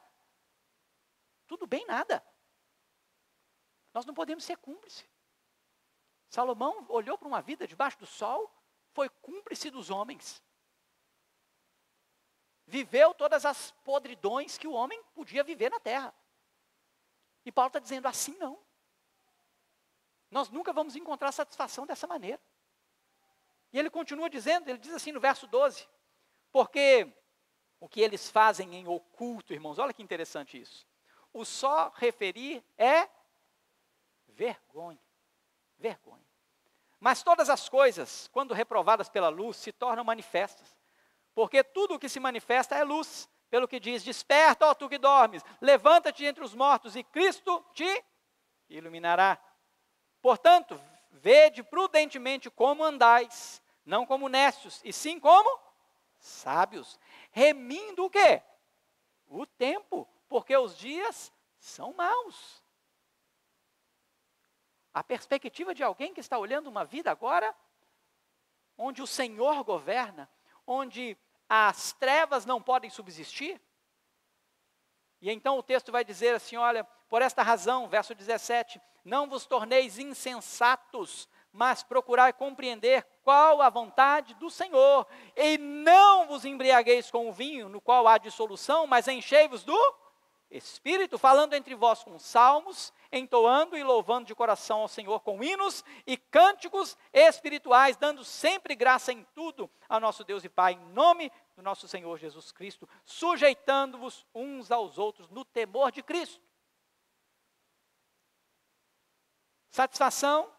Tudo bem nada. Nós não podemos ser cúmplices. Salomão olhou para uma vida debaixo do sol, foi cúmplice dos homens. Viveu todas as podridões que o homem podia viver na terra. E Paulo está dizendo, assim não. Nós nunca vamos encontrar satisfação dessa maneira. E ele continua dizendo, ele diz assim no verso 12, porque o que eles fazem em oculto, irmãos, olha que interessante isso. O só referir é vergonha. Vergonha. Mas todas as coisas, quando reprovadas pela luz, se tornam manifestas. Porque tudo o que se manifesta é luz. Pelo que diz, desperta, ó tu que dormes, levanta-te entre os mortos e Cristo te iluminará. Portanto, vede prudentemente como andais, não como necios, e sim como sábios, remindo o quê? O tempo, porque os dias são maus. A perspectiva de alguém que está olhando uma vida agora, onde o Senhor governa, onde as trevas não podem subsistir. E então o texto vai dizer assim, olha, por esta razão, verso 17, não vos torneis insensatos, mas procurai compreender qual a vontade do Senhor, e não vos embriagueis com o vinho, no qual há dissolução, mas enchei-vos do Espírito, falando entre vós com salmos, entoando e louvando de coração ao Senhor com hinos e cânticos espirituais, dando sempre graça em tudo ao nosso Deus e Pai, em nome do nosso Senhor Jesus Cristo, sujeitando-vos uns aos outros no temor de Cristo. Satisfação,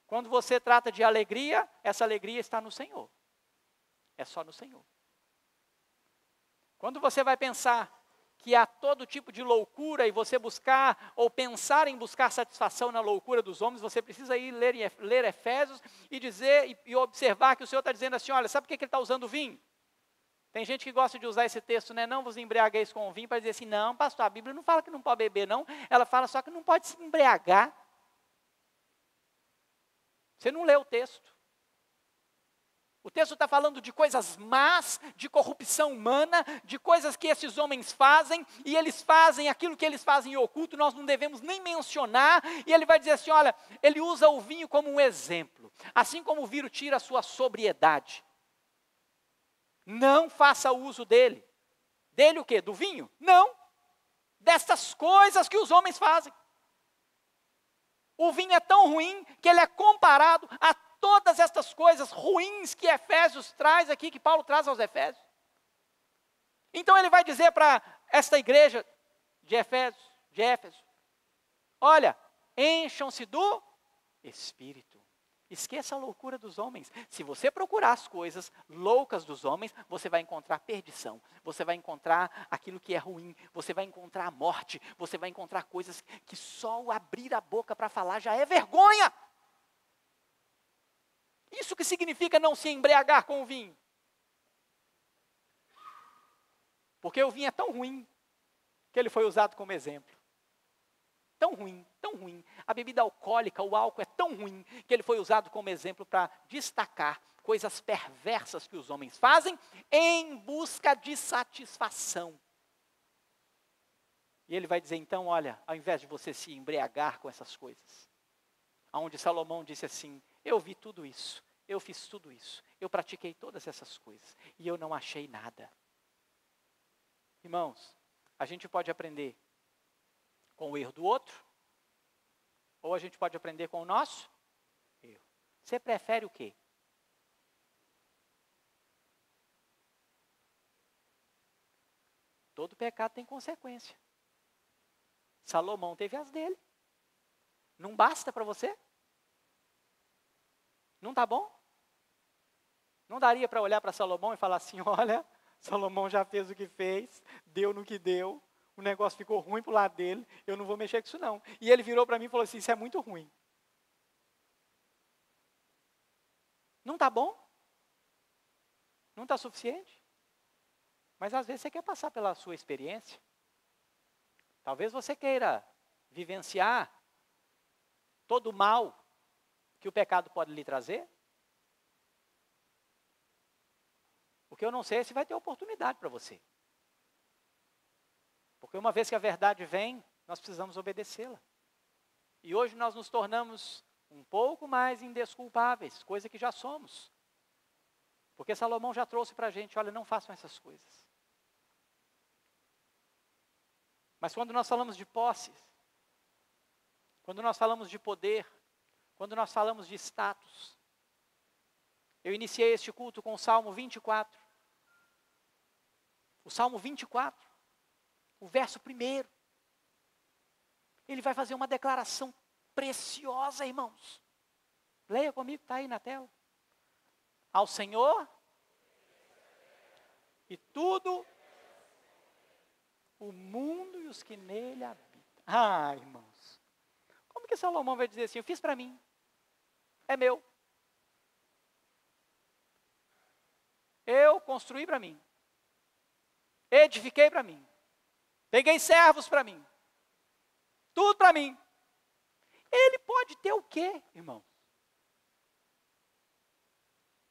quando você trata de alegria, essa alegria está no Senhor. É só no Senhor. Quando você vai pensar que há todo tipo de loucura e você buscar ou pensar em buscar satisfação na loucura dos homens, você precisa ir ler Efésios e dizer e observar que o Senhor está dizendo assim, olha, sabe por que ele está usando vinho? Tem gente que gosta de usar esse texto, né? Não vos embriagueis com o vinho, para dizer assim, não, pastor, a Bíblia não fala que não pode beber, não. Ela fala só que não pode se embriagar. Você não leu o texto. O texto está falando de coisas más, de corrupção humana, de coisas que esses homens fazem, e eles fazem aquilo que eles fazem em oculto, nós não devemos nem mencionar, e ele vai dizer assim, olha, ele usa o vinho como um exemplo, assim como o vinho tira a sua sobriedade. Não faça uso dele. Dele o quê? Do vinho? Não. Dessas coisas que os homens fazem. O vinho é tão ruim que ele é comparado a todas estas coisas ruins que Efésios traz aqui, que Paulo traz aos Efésios. Então ele vai dizer para esta igreja de Éfeso, olha, encham-se do Espírito. Esqueça a loucura dos homens. Se você procurar as coisas loucas dos homens, você vai encontrar perdição. Você vai encontrar aquilo que é ruim. Você vai encontrar a morte. Você vai encontrar coisas que só o abrir a boca para falar já é vergonha. Isso que significa não se embriagar com o vinho. Porque o vinho é tão ruim que ele foi usado como exemplo. Tão ruim, tão ruim. A bebida alcoólica, o álcool é tão ruim que ele foi usado como exemplo para destacar coisas perversas que os homens fazem em busca de satisfação. E ele vai dizer então, olha, ao invés de você se embriagar com essas coisas, aonde Salomão disse assim, eu vi tudo isso, eu fiz tudo isso, eu pratiquei todas essas coisas e eu não achei nada. Irmãos, a gente pode aprender com o erro do outro, ou a gente pode aprender com o nosso erro. Você prefere o quê? Todo pecado tem consequência. Salomão teve as dele. Não basta para você? Não está bom? Não daria para olhar para Salomão e falar assim, olha, Salomão já fez o que fez, deu no que deu, o negócio ficou ruim para o lado dele, eu não vou mexer com isso não. E ele virou para mim e falou assim, isso é muito ruim. Não está bom? Não está suficiente? Mas às vezes você quer passar pela sua experiência. Talvez você queira vivenciar todo o mal que o pecado pode lhe trazer. O que eu não sei é se vai ter oportunidade para você. Porque uma vez que a verdade vem, nós precisamos obedecê-la. E hoje nós nos tornamos um pouco mais indesculpáveis, coisa que já somos. Porque Salomão já trouxe para a gente, olha, não façam essas coisas. Mas quando nós falamos de posses, quando nós falamos de poder, quando nós falamos de status, eu iniciei este culto com o Salmo 24. O Salmo 24, o verso 1. Ele vai fazer uma declaração preciosa, irmãos. Leia comigo, está aí na tela. Ao Senhor e tudo, o mundo e os que nele habitam. Ah, irmãos, como que Salomão vai dizer assim, eu fiz para mim, é meu. Eu construí para mim, edifiquei para mim, peguei servos para mim, tudo para mim. Ele pode ter o quê, irmão?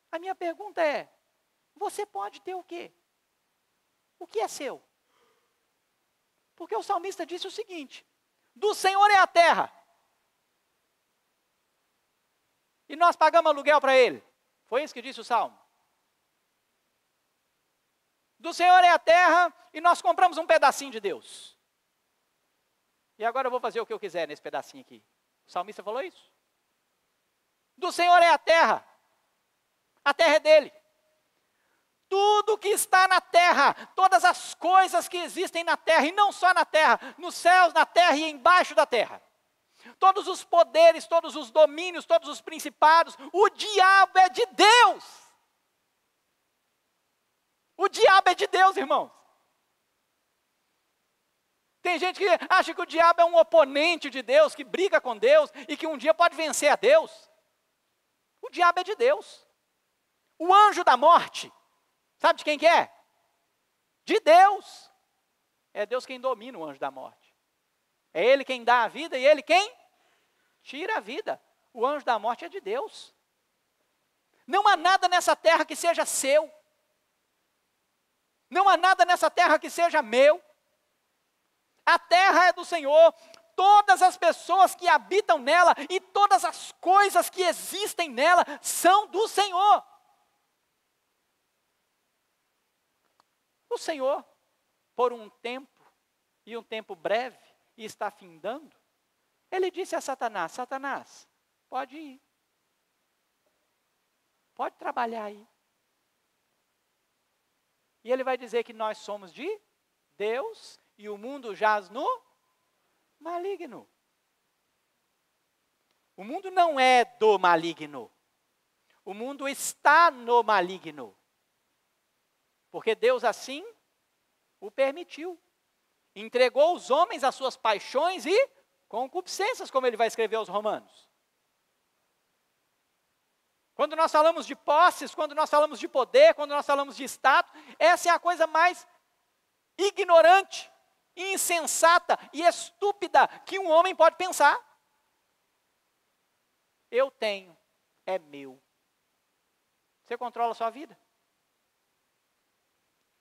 A minha pergunta é, você pode ter o quê? O que é seu? Porque o salmista disse o seguinte, do Senhor é a terra, e nós pagamos aluguel para ele. Foi isso que disse o Salmo. Do Senhor é a terra, e nós compramos um pedacinho de Deus. E agora eu vou fazer o que eu quiser nesse pedacinho aqui. O salmista falou isso. Do Senhor é a terra é dele. Tudo que está na terra, todas as coisas que existem na terra, e não só na terra, nos céus, na terra e embaixo da terra. Todos os poderes, todos os domínios, todos os principados, o diabo é de Deus. O diabo é de Deus, irmãos. Tem gente que acha que o diabo é um oponente de Deus, que briga com Deus e que um dia pode vencer a Deus. O diabo é de Deus. O anjo da morte, sabe de quem que é? De Deus. É Deus quem domina o anjo da morte. É Ele quem dá a vida e Ele quem tira a vida. O anjo da morte é de Deus. Não há nada nessa terra que seja seu. Não há nada nessa terra que seja meu. A terra é do Senhor, todas as pessoas que habitam nela e todas as coisas que existem nela são do Senhor. O Senhor, por um tempo, e um tempo breve, e está findando, ele disse a Satanás, Satanás, pode ir. Pode trabalhar aí. E ele vai dizer que nós somos de Deus e o mundo jaz no maligno. O mundo não é do maligno. O mundo está no maligno. Porque Deus assim o permitiu. Entregou os homens às suas paixões e concupiscências, como ele vai escrever aos Romanos. Quando nós falamos de posses, quando nós falamos de poder, quando nós falamos de status, essa é a coisa mais ignorante, insensata e estúpida que um homem pode pensar. Eu tenho, é meu. Você controla a sua vida?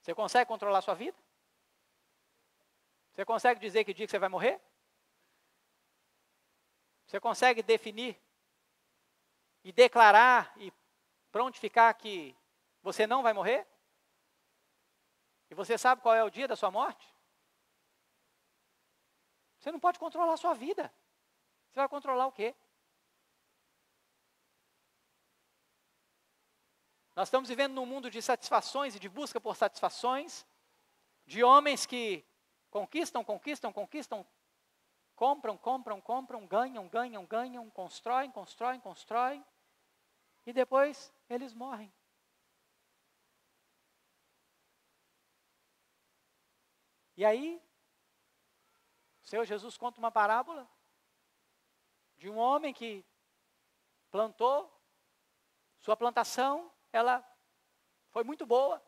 Você consegue controlar a sua vida? Você consegue dizer que dia que você vai morrer? Você consegue definir e declarar e prontificar que você não vai morrer? E você sabe qual é o dia da sua morte? Você não pode controlar a sua vida. Você vai controlar o quê? Nós estamos vivendo num mundo de satisfações e de busca por satisfações, de homens que conquistam compram, ganham, constroem, e depois eles morrem. E aí, o Senhor Jesus conta uma parábola de um homem que plantou, sua plantação, ela foi muito boa.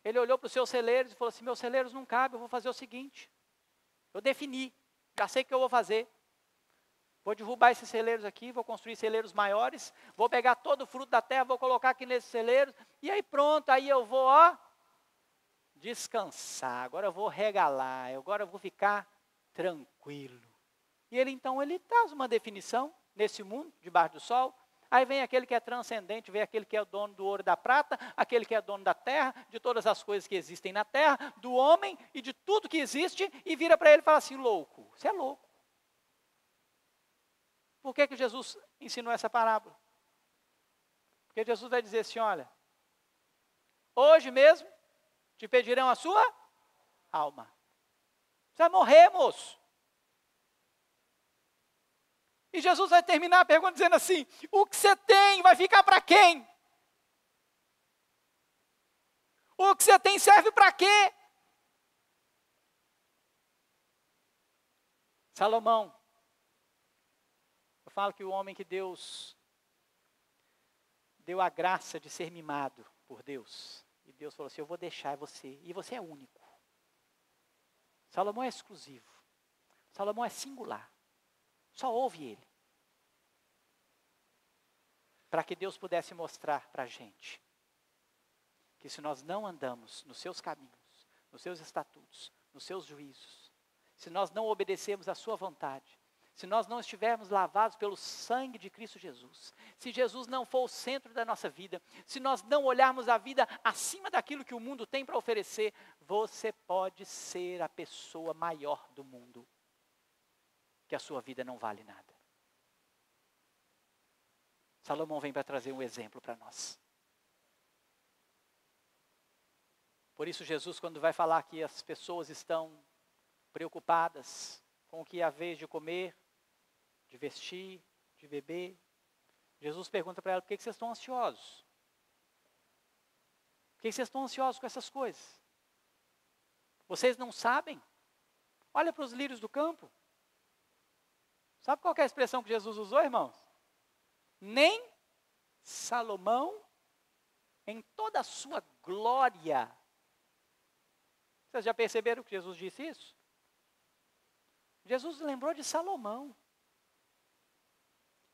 Ele olhou para os seus celeiros e falou assim: meus celeiros não cabem, eu vou fazer o seguinte, eu defini, já sei o que eu vou fazer. Vou derrubar esses celeiros aqui, vou construir celeiros maiores, vou pegar todo o fruto da terra, vou colocar aqui nesses celeiros, e aí pronto, aí eu vou, descansar, agora eu vou regalar, agora eu vou ficar tranquilo. E ele traz uma definição nesse mundo, debaixo do sol. Aí vem aquele que é transcendente, vem aquele que é o dono do ouro e da prata, aquele que é dono da terra, de todas as coisas que existem na terra, do homem e de tudo que existe, e vira para ele e fala assim: louco, você é louco. Por que Jesus ensinou essa parábola? Porque Jesus vai dizer assim: olha, hoje mesmo te pedirão a sua alma. Você vai morrer, moço. E Jesus vai terminar a pergunta dizendo assim: o que você tem vai ficar para quem? O que você tem serve para quê? Salomão, eu falo que o homem que Deus deu a graça de ser mimado por Deus, e Deus falou assim: eu vou deixar você, e você é único. Salomão é exclusivo, Salomão é singular. Só ouve ele. Para que Deus pudesse mostrar para a gente que se nós não andamos nos seus caminhos, nos seus estatutos, nos seus juízos, se nós não obedecermos à sua vontade, se nós não estivermos lavados pelo sangue de Cristo Jesus, se Jesus não for o centro da nossa vida, se nós não olharmos a vida acima daquilo que o mundo tem para oferecer, você pode ser a pessoa maior do mundo, que a sua vida não vale nada. Salomão vem para trazer um exemplo para nós. Por isso Jesus, quando vai falar que as pessoas estão preocupadas com o que é a vez de comer, de vestir, de beber, Jesus pergunta para ela: por que vocês estão ansiosos? Por que vocês estão ansiosos com essas coisas? Vocês não sabem? Olha para os lírios do campo. Sabe qual que é a expressão que Jesus usou, irmãos? Nem Salomão, em toda a sua glória. Vocês já perceberam que Jesus disse isso? Jesus lembrou de Salomão.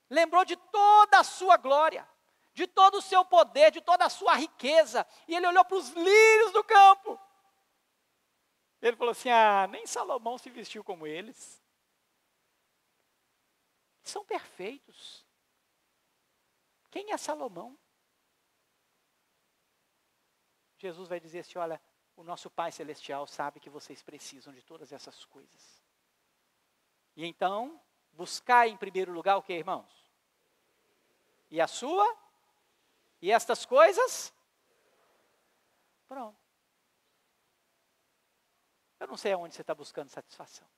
Lembrou de toda a sua glória, de todo o seu poder, de toda a sua riqueza. E ele olhou para os lírios do campo. Ele falou assim: nem Salomão se vestiu como eles. São perfeitos. Quem é Salomão? Jesus vai dizer assim: olha, o nosso Pai Celestial sabe que vocês precisam de todas essas coisas. E então, buscar em primeiro lugar o que, irmãos? E a sua? E estas coisas? Pronto. Eu não sei aonde você está buscando satisfação.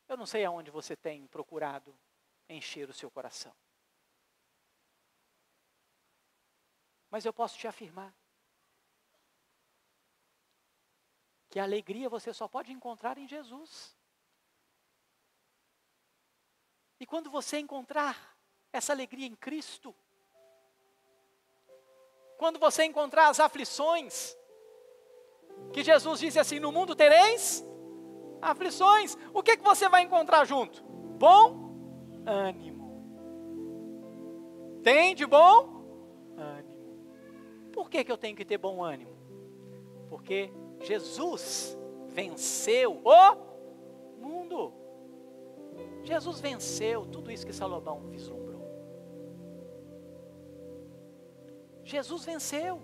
Eu não sei aonde você tem procurado encher o seu coração. Mas eu posso te afirmar que a alegria você só pode encontrar em Jesus. E quando você encontrar essa alegria em Cristo, quando você encontrar as aflições, que Jesus disse assim: no mundo tereis aflições, o que você vai encontrar junto? Bom ânimo. Tem de bom ânimo. Por que eu tenho que ter bom ânimo? Porque Jesus venceu o mundo. Jesus venceu tudo isso que Salomão vislumbrou. Jesus venceu.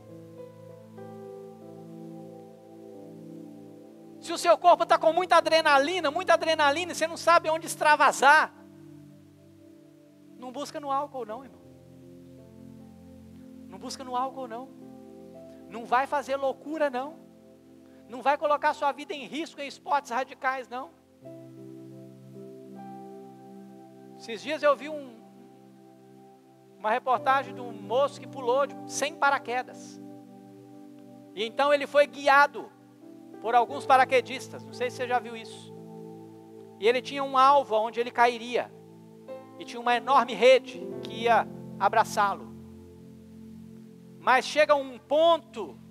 Se o seu corpo está com muita adrenalina, e você não sabe onde extravasar, não busca no álcool não, irmão. Não busca no álcool não. Não vai fazer loucura não. Não vai colocar sua vida em risco em esportes radicais, não. Esses dias eu vi uma reportagem de um moço que pulou sem paraquedas. E então ele foi guiado por alguns paraquedistas. Não sei se você já viu isso. E ele tinha um alvo onde ele cairia. E tinha uma enorme rede que ia abraçá-lo. Mas chega um ponto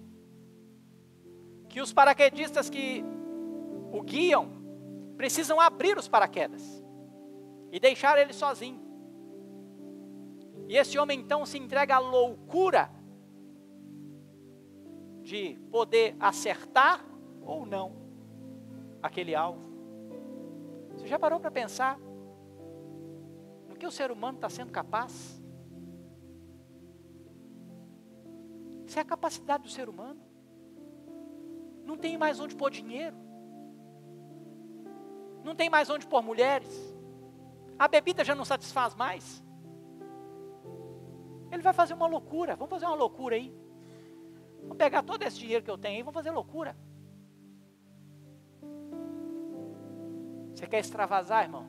que os paraquedistas que o guiam precisam abrir os paraquedas e deixar ele sozinho. E esse homem então se entrega à loucura de poder acertar ou não aquele alvo. Você já parou para pensar no que o ser humano está sendo capaz? Isso é a capacidade do ser humano. Não tem mais onde pôr dinheiro. Não tem mais onde pôr mulheres. A bebida já não satisfaz mais. Ele vai fazer uma loucura. Vamos fazer uma loucura aí. Vamos pegar todo esse dinheiro que eu tenho aí, vamos fazer loucura. Você quer extravasar, irmão?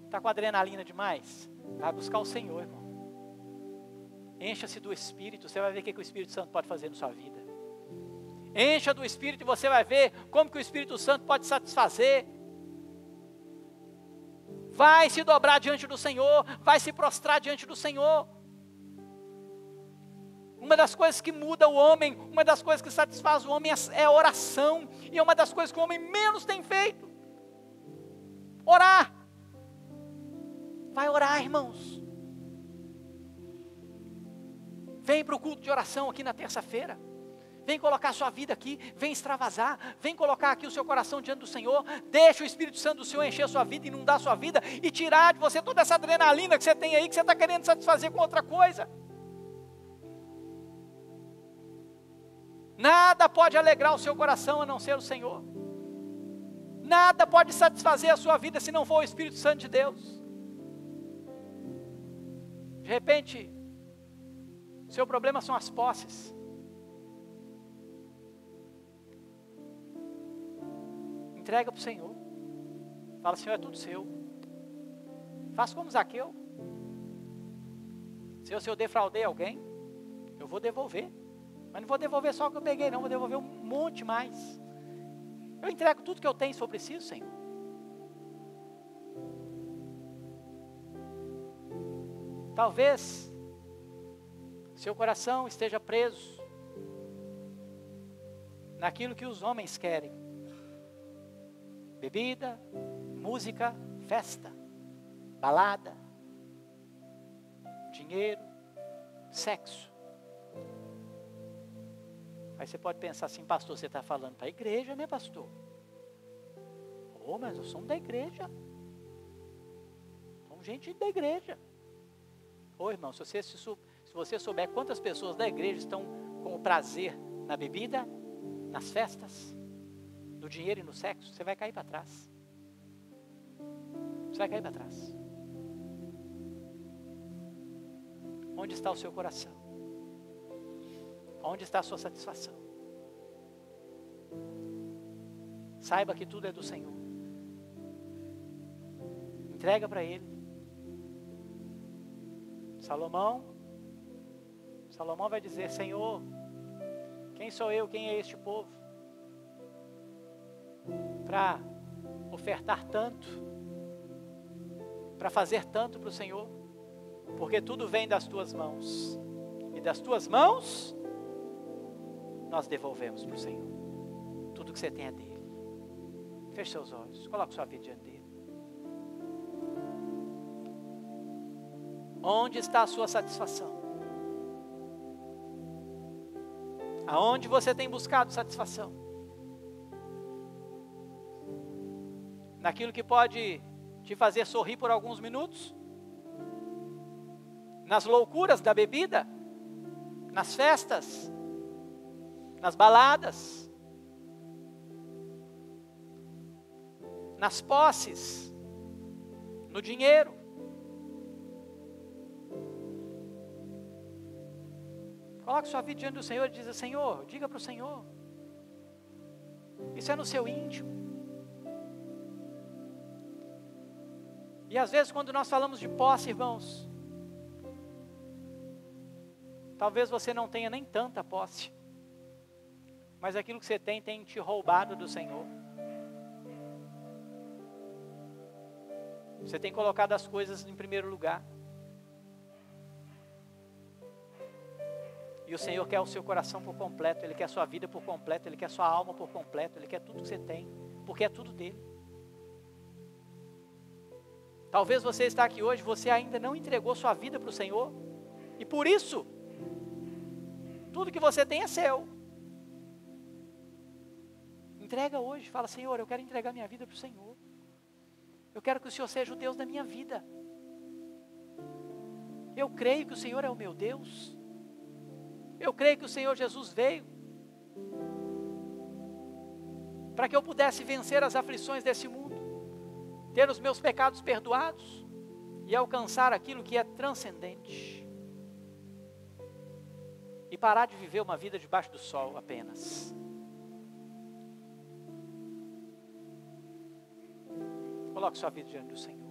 Está com adrenalina demais? Vai buscar o Senhor, irmão. Encha-se do Espírito, você vai ver o que o Espírito Santo pode fazer na sua vida. Encha do Espírito e você vai ver como que o Espírito Santo pode satisfazer. Vai se dobrar diante do Senhor, vai se prostrar diante do Senhor. Uma das coisas que muda o homem, uma das coisas que satisfaz o homem é a oração. E é uma das coisas que o homem menos tem feito. Orar. Vai orar, irmãos. Vem para o culto de oração aqui na terça-feira. Vem colocar a sua vida aqui, vem extravasar, vem colocar aqui o seu coração diante do Senhor, deixa o Espírito Santo do Senhor encher a sua vida, inundar a sua vida, e tirar de você toda essa adrenalina que você tem aí, que você está querendo satisfazer com outra coisa. Nada pode alegrar o seu coração a não ser o Senhor. Nada pode satisfazer a sua vida se não for o Espírito Santo de Deus. De repente, seu problema são as posses. Entrega para o Senhor. Fala, Senhor, é tudo seu. Faça como Zaqueu. Se eu defraudei alguém, eu vou devolver. Mas não vou devolver só o que eu peguei, não. Vou devolver um monte mais. Eu entrego tudo que eu tenho se for preciso, Senhor. Talvez seu coração esteja preso naquilo que os homens querem. Bebida, música, festa, balada, dinheiro, sexo. Aí você pode pensar assim, pastor, você está falando para a igreja, né, pastor? Oh, mas nós somos da igreja. Somos gente da igreja. Ô, irmão, se você souber quantas pessoas da igreja estão com o prazer na bebida, nas festas, no dinheiro e no sexo, você vai cair para trás. Você vai cair para trás. Onde está o seu coração? Onde está a sua satisfação? Saiba que tudo é do Senhor. Entrega para Ele. Salomão vai dizer, Senhor, quem sou eu, quem é este povo? Para ofertar tanto, para fazer tanto para o Senhor, porque tudo vem das tuas mãos, e das tuas mãos, nós devolvemos para o Senhor. Tudo que você tem é dele. Feche seus olhos, coloque sua vida diante dele. Onde está a sua satisfação? Aonde você tem buscado satisfação? Naquilo que pode te fazer sorrir por alguns minutos? Nas loucuras da bebida? Nas festas? Nas baladas? Nas posses? No dinheiro? Coloque sua vida diante do Senhor e diz, Senhor, diga para o Senhor. Isso é no seu íntimo. E às vezes quando nós falamos de posse, irmãos, talvez você não tenha nem tanta posse, mas aquilo que você tem te roubado do Senhor. Você tem colocado as coisas em primeiro lugar. E o Senhor quer o seu coração por completo, Ele quer a sua vida por completo, Ele quer a sua alma por completo, Ele quer tudo que você tem, porque é tudo dele. Talvez você está aqui hoje, você ainda não entregou sua vida para o Senhor, e por isso, tudo que você tem é seu. Entrega hoje, fala: Senhor, eu quero entregar minha vida para o Senhor. Eu quero que o Senhor seja o Deus da minha vida. Eu creio que o Senhor é o meu Deus. Eu creio que o Senhor Jesus veio para que eu pudesse vencer as aflições desse mundo, ter os meus pecados perdoados e alcançar aquilo que é transcendente. E parar de viver uma vida debaixo do sol apenas. Coloque sua vida diante do Senhor.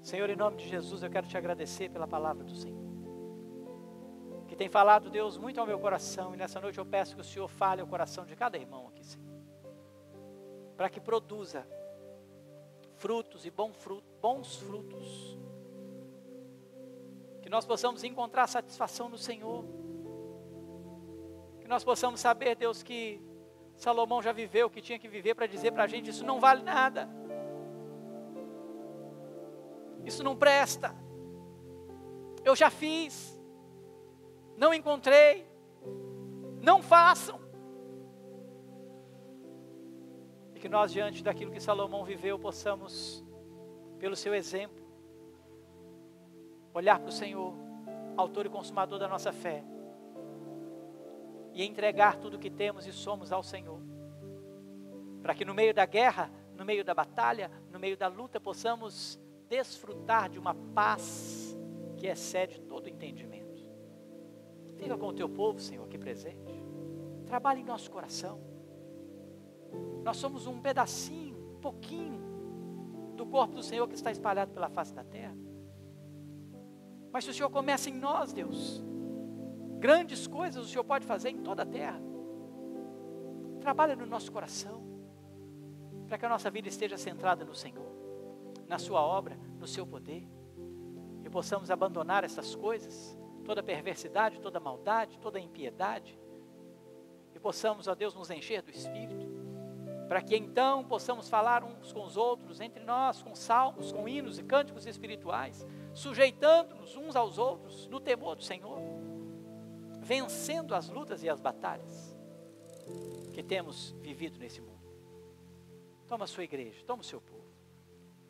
Senhor, em nome de Jesus, eu quero te agradecer pela palavra do Senhor, que tem falado, Deus, muito ao meu coração. E nessa noite eu peço que o Senhor fale ao coração de cada irmão aqui, Senhor, para que produza frutos e bons frutos. Que nós possamos encontrar satisfação no Senhor. Que nós possamos saber, Deus, que Salomão já viveu o que tinha que viver para dizer para a gente: isso não vale nada, isso não presta, eu já fiz, não encontrei, não façam. E que nós, diante daquilo que Salomão viveu, possamos, pelo seu exemplo, olhar para o Senhor, autor e consumador da nossa fé, e entregar tudo que temos e somos ao Senhor, para que no meio da guerra, no meio da batalha, no meio da luta, possamos desfrutar de uma paz que excede todo entendimento. Fica com o teu povo, Senhor, aqui presente. Trabalhe em nosso coração. Nós somos um pedacinho, um pouquinho do corpo do Senhor que está espalhado pela face da terra. Mas se o Senhor começa em nós, Deus, grandes coisas o Senhor pode fazer em toda a terra. Trabalha no nosso coração, para que a nossa vida esteja centrada no Senhor, na sua obra, no seu poder, e possamos abandonar essas coisas, toda perversidade, toda maldade, toda impiedade, e possamos, ó Deus, nos encher do Espírito, para que então possamos falar uns com os outros, entre nós, com salmos, com hinos e cânticos espirituais, sujeitando-nos uns aos outros, no temor do Senhor, vencendo as lutas e as batalhas que temos vivido nesse mundo. Toma a sua igreja, toma o seu povo,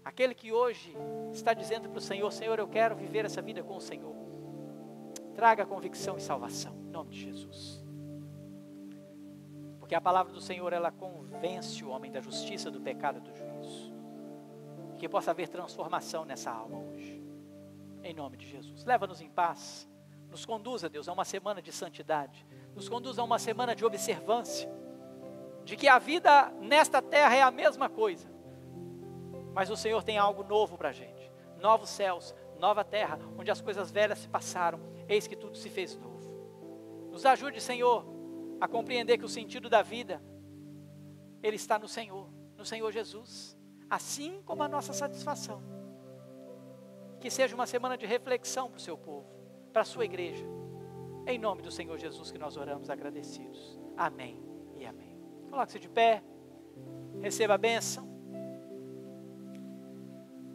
aquele que hoje está dizendo para o Senhor: Senhor, eu quero viver essa vida com o Senhor. Traga convicção e salvação, em nome de Jesus. Porque a palavra do Senhor, ela convence o homem da justiça, do pecado e do juízo. Que possa haver transformação nessa alma hoje, em nome de Jesus. Leva-nos em paz, nos conduza, Deus, a uma semana de santidade, nos conduza a uma semana de observância, de que a vida nesta terra é a mesma coisa, mas o Senhor tem algo novo para a gente, novos céus, nova terra, onde as coisas velhas se passaram, eis que tudo se fez novo. Nos ajude, Senhor, a compreender que o sentido da vida, ele está no Senhor Jesus, assim como a nossa satisfação. Que seja uma semana de reflexão para o seu povo, para a sua igreja, em nome do Senhor Jesus que nós oramos agradecidos, amém e amém. Coloque-se de pé, receba a bênção.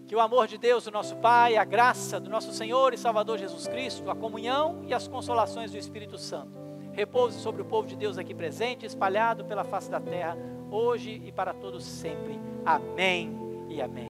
Que o amor de Deus, o nosso Pai, a graça do nosso Senhor e Salvador Jesus Cristo, a comunhão e as consolações do Espírito Santo, repouse sobre o povo de Deus aqui presente, espalhado pela face da terra, hoje e para todos sempre. Amém e amém.